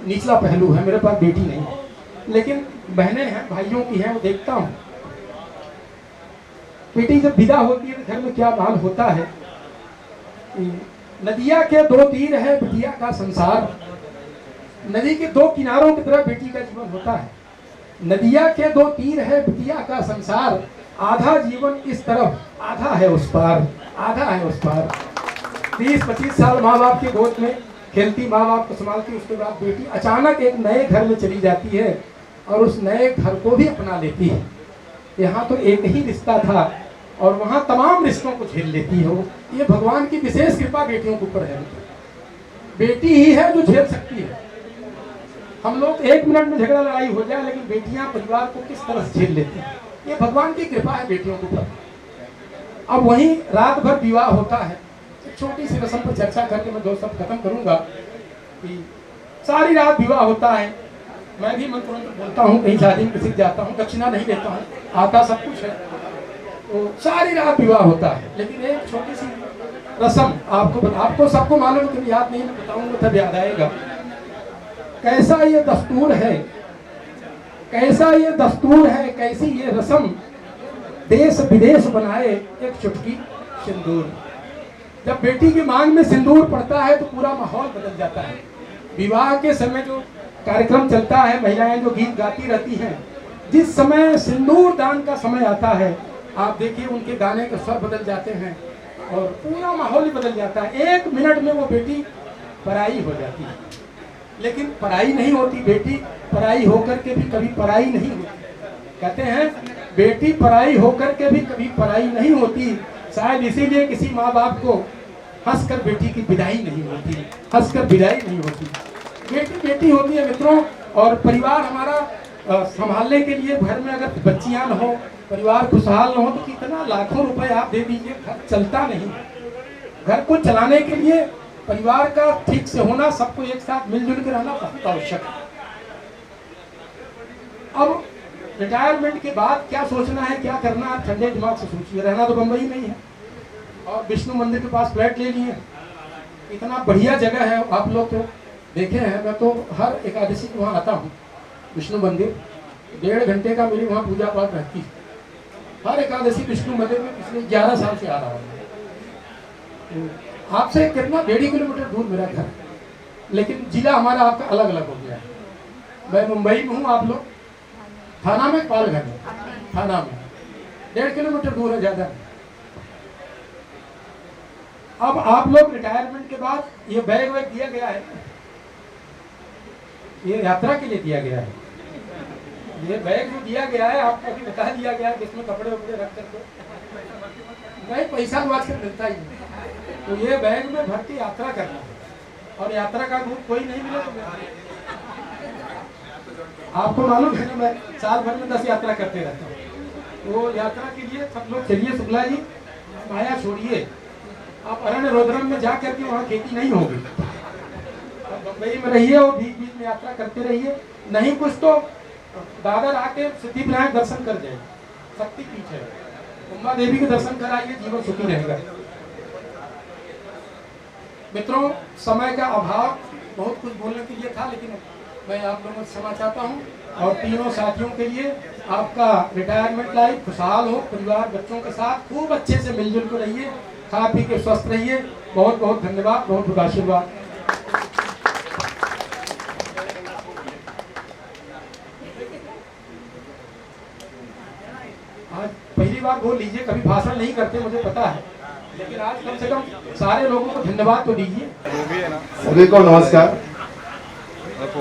S11: निचला पहलू है, मेरे पास बेटी नहीं है, लेकिन बहनें हैं, भाइयों की हैं, वो देखता हूँ। बेटी जब विदा होती है तो घर में क्या माहौल होता है। नदिया के दो तीर है बिटिया का संसार, नदी के दो किनारों की तरह बेटी का जीवन होता है। नदिया के दो तीर है बिटिया का संसार, आधा जीवन इस तरफ, आधा है उस पार, आधा है उस पार। 30-25 साल माँ बाप के गोद में खेलती, माँ बाप को संभालती, उसके बाद बेटी अचानक एक नए घर में चली जाती है और उस नए घर को भी अपना लेती है। यहाँ तो एक ही रिश्ता था और वहाँ तमाम रिश्तों को झेल लेती है वो। ये भगवान की विशेष कृपा बेटियों के ऊपर है। बेटी ही है जो झेल सकती है। हम लोग 1 मिनट में झगड़ा लड़ाई हो जाए, लेकिन बेटियां परिवार को किस तरह से झेल लेती हैं, ये भगवान की कृपा है बेटियों के ऊपर। अब वहीं रात भर विवाह होता है। छोटी सी रस्म पर चर्चा करके मैं 2 शब्द खत्म करूंगा कि सारी रात विवाह होता है। मैं भी मंत्रों में बोलता हूँ, कहीं शादी में किसी जाता हूँ, दक्षिणा नहीं देता हूँ, आता सब कुछ है। तो सारी रात विवाह होता है, लेकिन एक छोटी सी रस्म आपको सबको मालूम, कि याद नहीं, मैं बताऊंगा तब याद आएगा। कैसा ये दस्तूर है, कैसा ये दस्तूर है, कैसी ये रस्म, देश विदेश बनाए एक चुटकी सिंदूर। जब बेटी की मांग में सिंदूर पड़ता है तो पूरा माहौल बदल जाता है। विवाह के समय जो कार्यक्रम चलता है, महिलाएं जो गीत गाती रहती हैं, जिस समय सिंदूर दान का समय आता है, आप देखिए उनके गाने के स्वर बदल जाते हैं। और पूरा माहौल ही बदल जाता है। 1 मिनट में वो बेटी पराई हो जाती है। लेकिन पराई नहीं होती बेटी, पराई होकर के भी कभी पराई नहीं होती। कहते हैं बेटी पराई होकर के भी कभी पराई नहीं होती। शायद इसीलिए किसी माँ बाप को हंसकर बेटी की विदाई नहीं होती, हंसकर विदाई नहीं होती। बेटी बेटी होती है मित्रों। और परिवार हमारा संभालने के लिए घर में अगर बच्चियां न हो, परिवार खुशहाल न हो, तो कितना लाखों रुपए आप दे दीजिए, घर चलता नहीं। घर को चलाने के लिए परिवार का ठीक से होना, सबको एक साथ मिलजुल कर रहना बहुत आवश्यक है। अब रिटायरमेंट के बाद क्या सोचना है, क्या करना है, ठंडे दिमाग से सोचिए। रहना तो बम्बई में ही है और विष्णु मंदिर के पास फ्लैट ले लिए। इतना बढ़िया जगह है, आप लोग तो देखे हैं। मैं तो हर एकादशी को वहाँ आता हूँ विष्णु मंदिर। 1.5 घंटे का मेरी वहाँ पूजा पाठ रहती है। हर एकादशी विष्णु मंदिर में पिछले 11 साल से आ रहा हूँ। आपसे कितना 1.5 किलोमीटर दूर मेरा घर, लेकिन जिला हमारा आपका अलग अलग हो गया है। मैं मुंबई में हूँ, आप लोग थाना में, पालघर में, थाना में 1.5 किलोमीटर दूर है, ज़्यादा। अब आप लोग रिटायरमेंट के बाद ये बैग वैग दिया गया है, ये यात्रा के लिए दिया गया है। ये बैग जो दिया गया है आपको अभी बता दिया गया है कि इसमें कपड़े वपड़े रख करके, नहीं पैसा तो आजकल मिलता ही नहीं। तो ये बैग में भर के यात्रा करना है और यात्रा का ग्रुप कोई नहीं मिला तो आपको मालूम है ना, मैं साल भर में 10 यात्रा करते रहता हूँ। तो यात्रा के लिए सब लोग चलिए। शुक्ला जी माया छोड़िए, आप अरण्य रोद्रम में जा करके वहाँ खेती नहीं होगी। बम्बई में रहिए और बीच बीच में यात्रा करते रहिए। नहीं कुछ तो दादर आके सिद्धिविनायक दर्शन कर जाइए, शक्तिपीठ है, उमा देवी के दर्शन कराइए, जीवन सुखी रहेगा। मित्रों, समय का अभाव, बहुत कुछ बोलने के लिए था, लेकिन मैं आप लोगों से क्षमा चाहता हूँ। और तीनों साथियों के लिए आपका रिटायरमेंट लाइफ खुशहाल हो, परिवार बच्चों के साथ खूब अच्छे से मिलजुल कर रहिए, खा पी के स्वस्थ रहिए। बहुत बहुत धन्यवाद, बहुत बहुत आशीर्वाद। आज पहली बार बोल लीजिए, कभी भाषण नहीं करते मुझे पता है, लेकिन आज कम से कम सारे लोगों को धन्यवाद तो दीजिए।
S7: सभी को नमस्कार।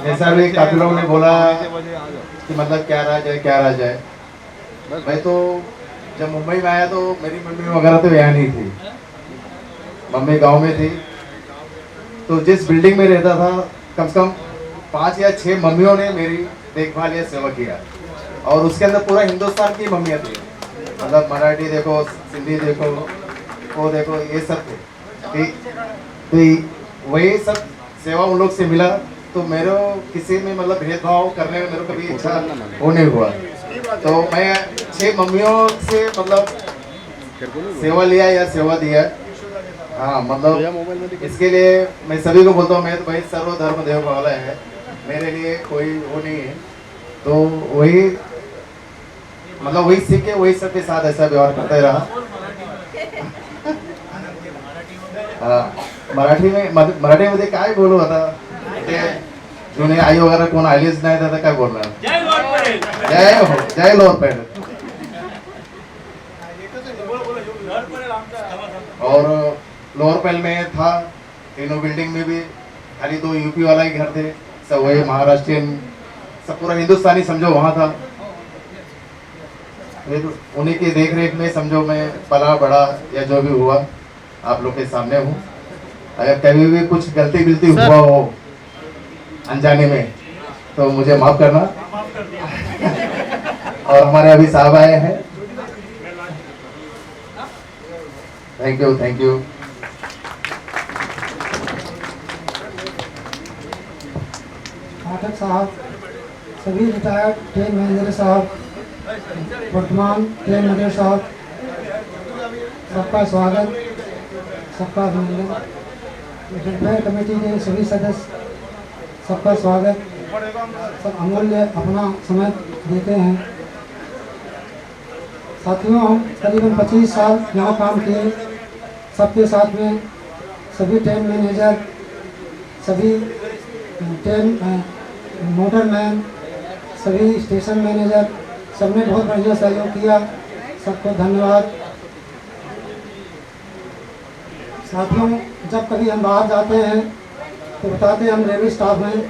S7: जैसा भी काफी लोगों ने बोला कि मतलब क्या रहा जाए। मैं तो जब मुंबई में आया तो मेरी मम्मी वगैरह तो यहाँ नहीं थी, मम्मी गांव में थी। तो जिस बिल्डिंग में रहता था, कम से कम 5 या 6 मम्मियों ने मेरी देखभाल या सेवा किया। और उसके अंदर पूरा हिंदुस्तान की मम्मियाँ थी, मतलब मराठी देखो, सिंधी देखो, वो देखो, ये सब थे। तो वही सब सेवा उन लोग से मिला। तो मेरे किसी में मतलब भेदभाव करने में मेरे को कभी इच्छा वो नहीं हुआ। तो मैं 6 मम्मियों से मतलब सेवा लिया या सेवा दिया। हाँ, मतलब इसके लिए मैं सभी को बोलता हूँ, मैं तो भाई सर्वधर्म देव वाला है, मेरे लिए कोई वो नहीं है। तो वही मतलब वही सीख के वही सबके साथ ऐसा व्यवहार करते रहा। मराठी मध्ये काय बोलू आता, जुने आई वगैरह कोण आलीच नाही तर काय बोलणार। जय लोअर पेड। और लोअर पेल में था, तीनों बिल्डिंग में भी खाली 2 यूपी वाला ही घर थे, सब वही महाराष्ट्रियन, सब पूरा हिंदुस्तानी समझो वहाँ था। उन्हीं की देख रेख में समझो मैं पला बड़ा या जो भी हुआ आप लोग के सामने हूँ। अगर कभी भी कुछ गलती बिलती हुआ हो अनजाने में तो मुझे माफ करना। और हमारे अभी साहब आए हैं, थैंक यू।
S12: पाठक साहब, सभी रिटायर्ड ट्रेन मैनेजर साहब, वर्तमान ट्रेन मैनेजर साहब, सबका स्वागत, सबका अभिनंदन। वेलफेयर कमेटी के सभी सदस्य, सबका स्वागत। सब अमूल्य अपना समय देते हैं। साथियों, हम करीबन 25 साल यहाँ काम किए, सबके साथ में सभी ट्रेन मैनेजर, सभी ट्रेन मोटरमैन, सभी स्टेशन मैनेजर, सबने बहुत बढ़िया सहयोग किया, सबको धन्यवाद। साथियों, जब कभी हम बाहर जाते हैं तो बताते हैं हम रेलवे स्टाफ हैं,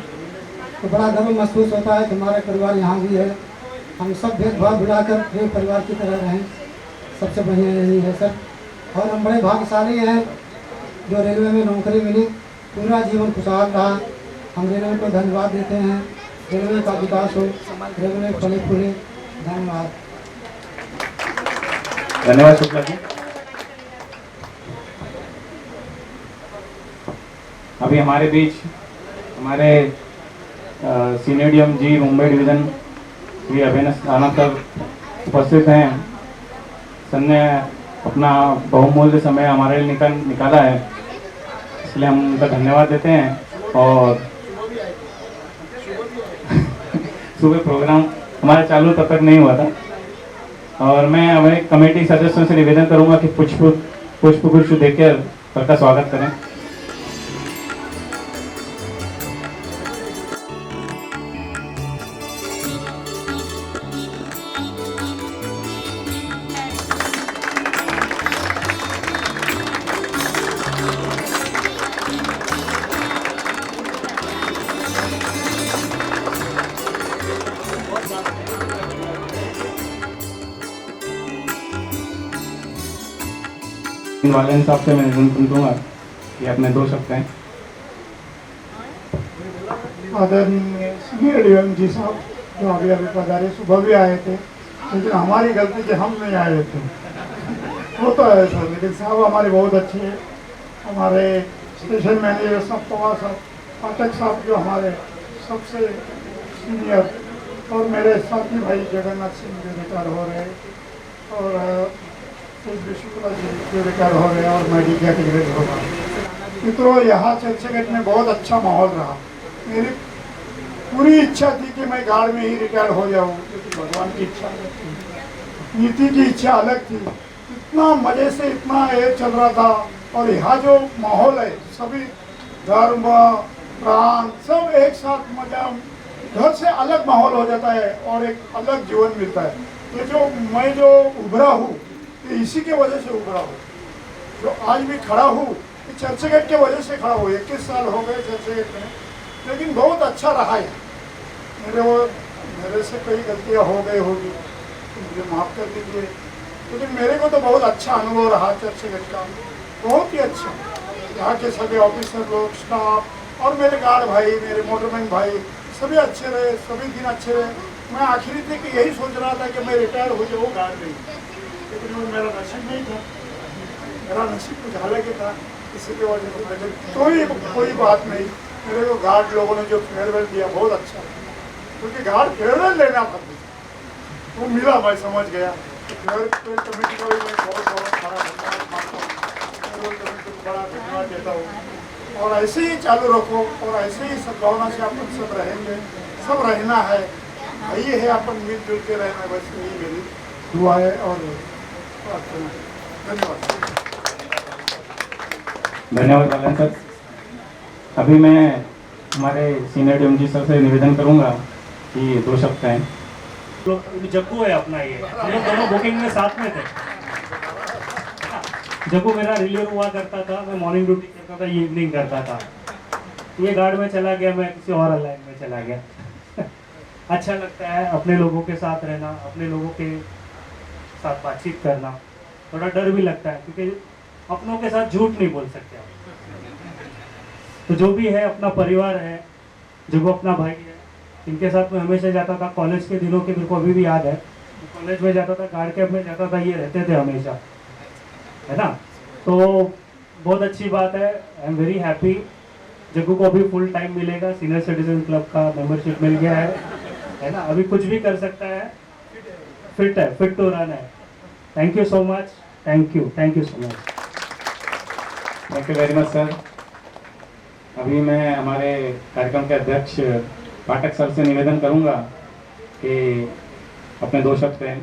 S12: तो बड़ा गर्व महसूस होता है कि हमारा परिवार यहाँ भी है। हम सब भेदभाव भुलाकर एक परिवार की तरह रहें, सबसे बढ़िया यही है सर। और हम बड़े भाग्यशाली हैं जो रेलवे में नौकरी मिली, पूरा जीवन खुशहाल रहा। हम रेलवे को धन्यवाद देते हैं। रेलवे का विकास हो, रेलवे फले फूले। धन्यवाद।
S1: धन्यवाद शुक्ला जी। अभी हमारे बीच हमारे senior DM ji Mumbai division Shri Abhinav Anand sir उपस्थित हैं। सर ने अपना बहुमूल्य समय हमारे लिए निकाला है, इसलिए हम उनका धन्यवाद देते हैं। और सुबह प्रोग्राम हमारा चालू तब तक नहीं हुआ था, और मैं हमारे कमेटी सदस्यों से निवेदन करूंगा कि पुष्पगुच्छ देकर सर का स्वागत करें। वाले साहब से मैं निवेदन करूंगा कि अपने 2 शब्द हैं।
S13: आदरणीय सीनियर डीएम जी साहब जो अभी पधारे, सुबह भी आए थे, लेकिन हमारी गलती कि हम नहीं आए थे। वो तो है सर, लेकिन साहब हमारे बहुत अच्छे हैं। हमारे स्टेशन मैनेजर साहब, पवार साहब, पाठक साहब जो हमारे सबसे सीनियर, और मेरे साथी भाई जगन्नाथ सिंह जो रिटायर हो रहे, और शुक्ला जी जो रिटायर हो रहे, और मैं डी कैटेगरी हो रहा। मित्रों, यहाँ चर्चगेट में बहुत अच्छा माहौल रहा। मेरी पूरी इच्छा थी कि मैं गार्ड में ही रिटायर हो जाऊँ, क्योंकि भगवान की इच्छा अलग थी, नीति की इच्छा अलग थी। इतना मज़े से इतना ये चल रहा था, और यहाँ जो माहौल है, सभी धर्म प्रांत सब एक साथ मजा, घर से अलग माहौल हो जाता है और एक अलग जीवन मिलता है। तो जो मैं जो उभरा हूँ, इसी के वजह से उभरा हूँ। जो आज भी खड़ा हूँ, चर्चगेट के वजह से खड़ा हूँ। 21 साल हो गए चर्चगेट में, लेकिन बहुत अच्छा रहा है। मेरे से कई गलतियाँ हो गई होगी, मुझे माफ़ कर दीजिए, लेकिन मेरे को तो बहुत अच्छा अनुभव रहा चर्चगेट का, बहुत ही अच्छा। यहाँ के सभी ऑफिसर लोग, स्टाफ, और मेरे गार्ड भाई, मेरे मोटरमैन भाई, सभी अच्छे रहे, सभी दिन अच्छे रहे। मैं आखिरी तक यही सोच रहा था कि मैं रिटायर हो जाऊँ गार्ड में, लेकिन वो मेरा नसीब नहीं था। मेरा नसीब कुछ अलग ही था, इसी की वजह से कोई बात नहीं। मेरे को गार्ड लोगों ने जो फेयरवेल दिया बहुत अच्छा, क्योंकि गार्ड फेयरवेल लेना था, वो मिला, मैं समझ गया। फेयरवेल कमेटी को भी मैं बहुत बड़ा धन्यवाद मानता हूँ, फेयरवेल कमेटी को बड़ा धन्यवाद देता हूँ। और ऐसे ही चालू रखो, और ऐसे ही सद्भावना से अपन सब रहेंगे, सब रहना है, यही है अपन मिलजुल के रहना, बस यही मेरी दुआ है और प्रार्थना है। धन्यवाद।
S1: धन्यवाद बालन सर। अभी मैं हमारे सीनियर डीएम जी सर से निवेदन करूंगा कि 2 शब्द हैं।
S14: जग्गू है अपना, ये हम लोग दोनों बुकिंग में साथ में थे। जग्गू मेरा रिलीव हुआ करता था, मैं मॉर्निंग ड्यूटी करता था, इवनिंग करता था। ये गार्ड में चला गया, मैं किसी और लाइन में चला गया। अच्छा लगता है अपने लोगों के साथ रहना, अपने लोगों के साथ बातचीत करना। थोड़ा डर भी लगता है, क्योंकि अपनों के साथ झूठ नहीं बोल सकते आप। तो जो भी है अपना परिवार है, जो वो अपना भाई है, इनके साथ मैं हमेशा जाता था। कॉलेज के दिनों के मेरे को अभी भी याद है, कॉलेज में जाता था, गार्ड कैंप में जाता था, ये रहते थे हमेशा, है ना। तो बहुत अच्छी बात है, I am very happy. Jaggu को अभी फुल टाइम मिलेगा, सीनियर सिटीजन क्लब का मेंबरशिप मिल गया है ना। अभी कुछ भी कर सकता है, फिट है, फिट टू रन है। Thank you so much, thank you so much.
S1: Thank you very much sir. अभी मैं हमारे कार्यक्रम के अध्यक्ष पाठक सर से निवेदन करूंगा कि अपने 2 शब्द कहें।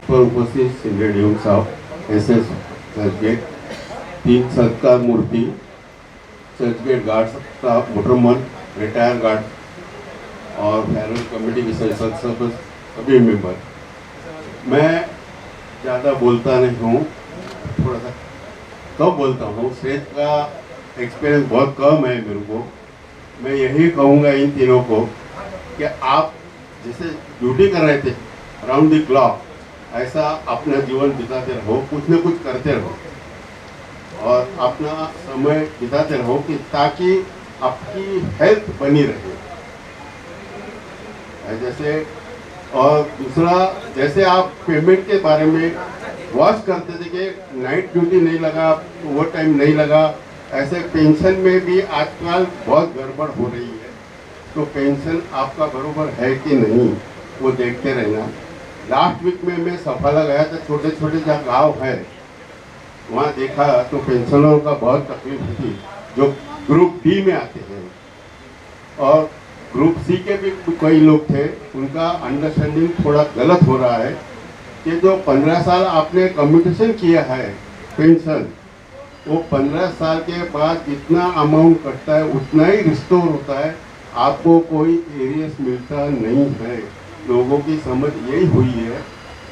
S15: पर उपस्थित सीनियर डीएम साहब, एसएस चर्चगेट, 3 सत्कार मूर्ति, Churchgate guard staff, motorman, retire guard और फेयरवेल कमेटी के सभी मेंबर। मैं ज़्यादा बोलता नहीं हूँ, थोड़ा सा कब बोलता हूँ, स्टेज का एक्सपीरियंस बहुत कम है मेरे को। मैं यही कहूँगा इन तीनों को कि आप जैसे ड्यूटी कर रहे थे राउंड द क्लॉक, ऐसा अपना जीवन बिताते रहो, कुछ न कुछ करते रहो और अपना समय बिताते रहो कि ताकि आपकी हेल्थ बनी रहे। जैसे और दूसरा, जैसे आप पेमेंट के बारे में वॉच करते थे कि नाइट ड्यूटी नहीं लगा, ओवर टाइम नहीं लगा, ऐसे पेंशन में भी आजकल बहुत गड़बड़ हो रही है। तो पेंशन आपका बरोबर है कि नहीं वो देखते रहना। लास्ट वीक में मैं सफाला गया था, छोटे छोटे जहाँ गाँव है वहाँ देखा तो पेंशनरों का बहुत तकलीफ थी जो ग्रुप डी में आते हैं, और ग्रुप सी के भी कई लोग थे। उनका अंडरस्टैंडिंग थोड़ा गलत हो रहा है कि जो 15 साल आपने कम्यूटेशन किया है पेंशन, वो 15 साल के बाद जितना अमाउंट कटता है उतना ही रिस्टोर होता है, आपको कोई एरियस मिलता नहीं है। लोगों की समझ यही हुई है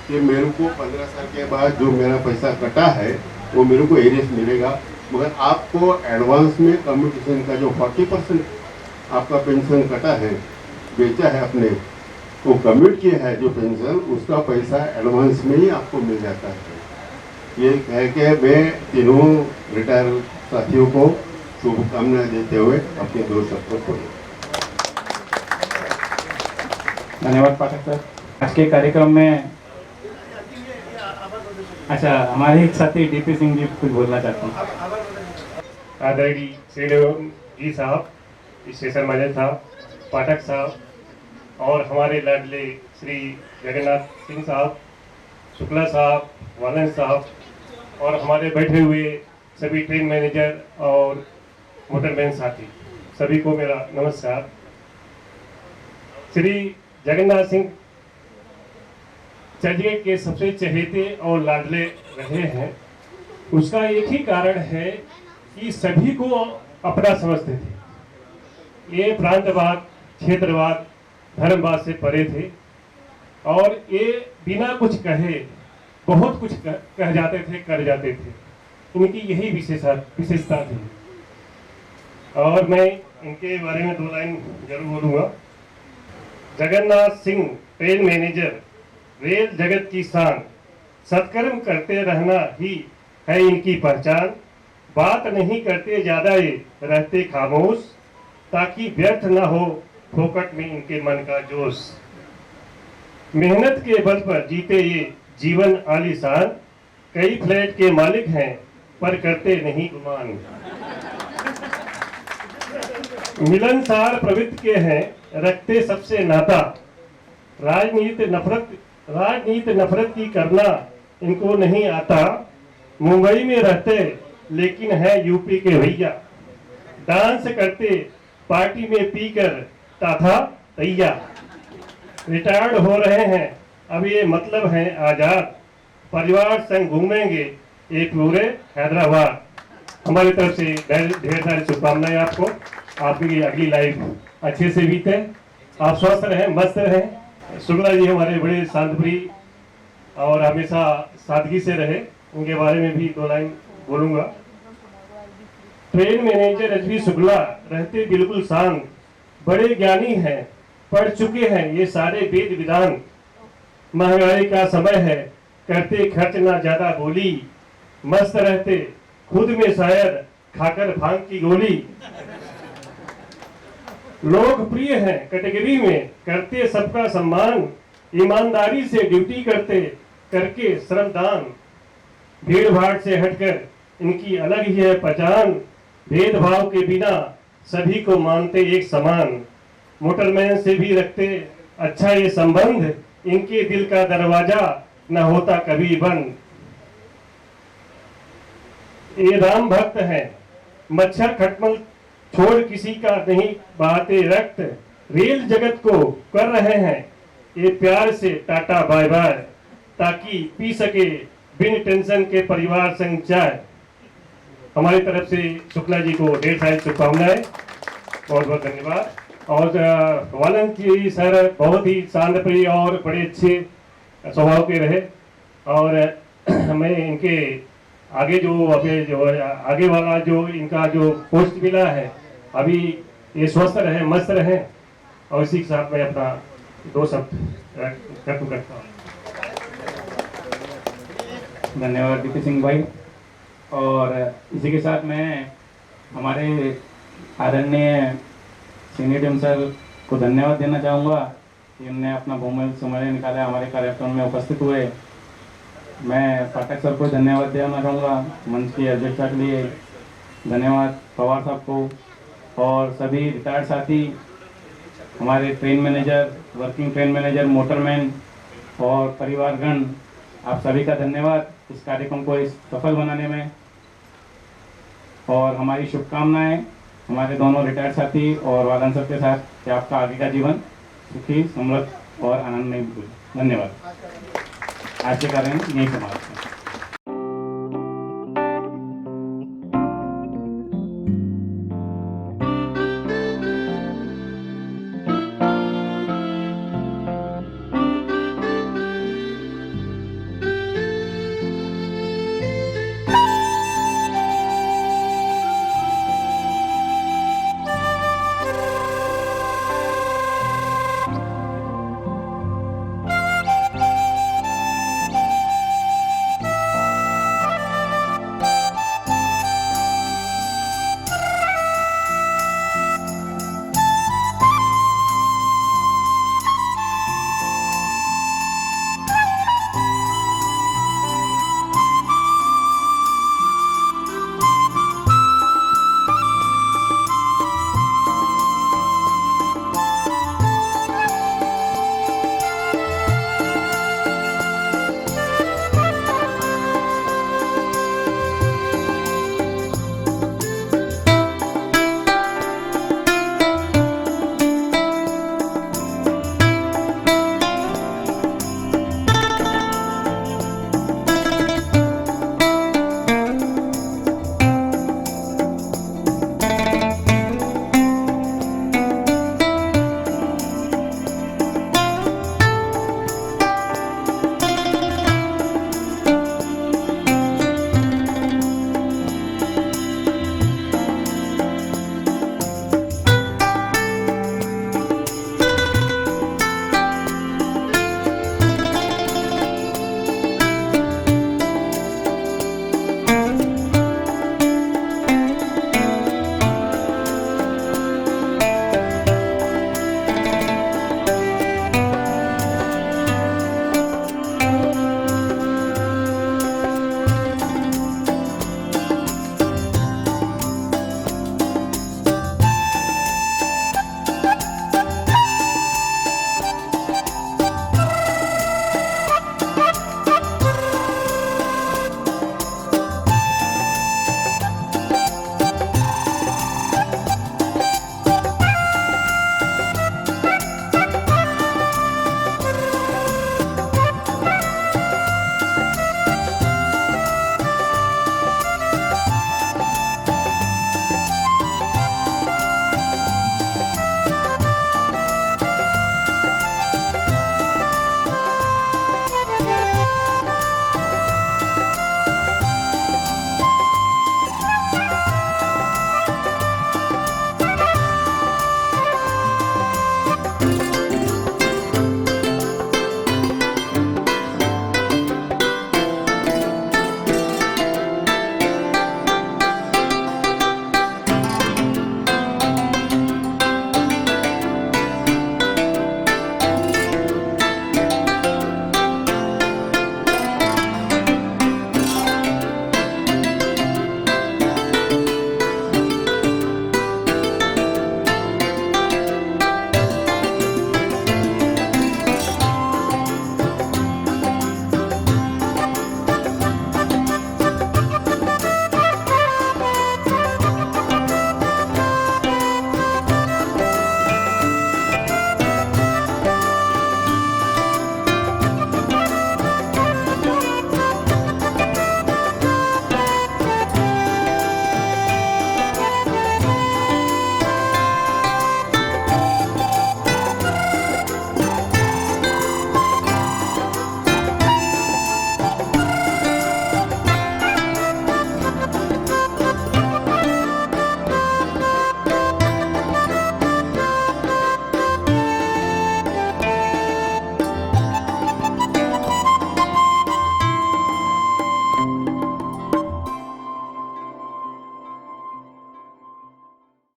S15: कि मेरे को 15 साल के बाद जो मेरा पैसा कटा है वो मेरे को एरियस मिलेगा, मगर आपको एडवांस में कम्यूटेशन का जो 40% आपका पेंशन कटा है, बेचा है आपने, वो कमिट किया है जो पेंशन, उसका पैसा एडवांस में ही आपको मिल जाता है। ये कह के मैं तीनों रिटायर साथियों को शुभकामनाएं देते हुए अपने 2 शब्दों को
S1: धन्यवाद पाठक सर। आज के कार्यक्रम में अच्छा, हमारे एक साथी डीपी सिंह जी कुछ बोलना चाहते हैं।
S5: आदरणीय श्री जी साहब, स्टेशन मैनेजर साहब, पाठक साहब और हमारे लाडले श्री जगन्नाथ सिंह साहब, शुक्ला साहब, वालन साहब और हमारे बैठे हुए सभी ट्रेन मैनेजर और मोटरमैन साथी, सभी को मेरा नमस्कार। श्री जगन्नाथ सिंह चर्चगेट के सबसे चहेते और लाडले रहे हैं। उसका एक ही कारण है कि सभी को अपना समझते थे। ये प्रांतवाद, क्षेत्रवाद, धर्मवाद से परे थे और ये बिना कुछ कहे बहुत कुछ कह जाते थे, कर जाते थे। इनकी यही विशेषता थी और मैं इनके बारे में 2 लाइन जरूर बोलूँगा। Jagannath Singh train manager, rail जगत की शान, सत्कर्म करते रहना ही है इनकी पहचान। बात नहीं करते ज़्यादा, ये रहते खामोश, ताकि व्यर्थ न हो फोकट में इनके मन का जोश। मेहनत के बल पर जीते ये जीवन आलीशान, कई फ्लैट के मालिक हैं पर करते नहीं गुमान। मिलनसार प्रवृत्ति के हैं, रखते सबसे नाता, राजनीति नफरत की करना इनको नहीं आता। मुंबई में रहते लेकिन है यूपी के भैया, डांस करते पार्टी में पीकर ताथा तैया। रिटायर्ड हो रहे हैं अब ये मतलब है आजाद, परिवार संग घूमेंगे ये पूरे हैदराबाद। हमारी तरफ से ढेर सारी शुभकामनाएं आपको, आपकी अगली लाइफ अच्छे से बीते, आप स्वस्थ रहें, मस्त रहें। शुक्ला जी हमारे बड़े शांतप्रिय और हमेशा सादगी से रहे, उनके बारे में भी 2 लाइन बोलूँगा। Train manager HB. शुक्ला रहते बिल्कुल शांत, बड़े ज्ञानी हैं, पढ़ चुके हैं ये सारे वेद विधान। महंगाई का समय है, करते खर्च ना ज्यादा बोली, मस्त रहते खुद में शायर, खाकर भांग की गोली। लोकप्रिय हैं कैटेगरी में, करते सबका सम्मान, ईमानदारी से ड्यूटी करते करके श्रमदान। भीड़ भाड़ से हटकर इनकी अलग ही है पहचान, भेदभाव के बिना सभी को मानते एक समान। मोटरमैन से भी रखते अच्छा ये संबंध, इनके दिल का दरवाजा न होता कभी बंद। ये राम भक्त हैं, मच्छर खटमल छोड़ किसी का नहीं बहाते रक्त। रेल जगत को कर रहे हैं ये प्यार से टाटा बाय बाय, ताकि पी सके बिन टेंशन के परिवार संग चाय। हमारी तरफ से शुक्ला जी को ढेर सारी शुभकामनाएं, बहुत बहुत धन्यवाद। और वालन जी सर बहुत ही शांतप्रिय और बड़े अच्छे स्वभाव के रहे और मैं इनके आगे आगे वाला जो इनका जो पोस्ट मिला है, अभी ये स्वस्थ रहे, मस्त रहे, और इसी के साथ मैं अपना 2 शब्द खत्म करता हूँ।
S1: धन्यवाद डीपी सिंह भाई। और इसी के साथ मैं हमारे आदरणीय सीनियर डीएम सर को धन्यवाद देना चाहूँगा कि उन्होंने अपना बहुमूल्य समय निकाला, हमारे कार्यक्रम में उपस्थित हुए। मैं पाठक सर को धन्यवाद देना चाहूँगा, मंच की अध्यक्षता के लिए धन्यवाद पवार साहब को, और सभी रिटायर्ड साथी, हमारे train manager, working train manager, motorman और परिवारगण, आप सभी का धन्यवाद इस कार्यक्रम को सफल बनाने में। और हमारी शुभकामनाएं हमारे दोनों रिटायर्ड साथी और वालन सर के साथ कि आपका आगे का जीवन सुखी, समृद्ध और आनंदमय हो। धन्यवाद। आज के कार्य यही समाप्त।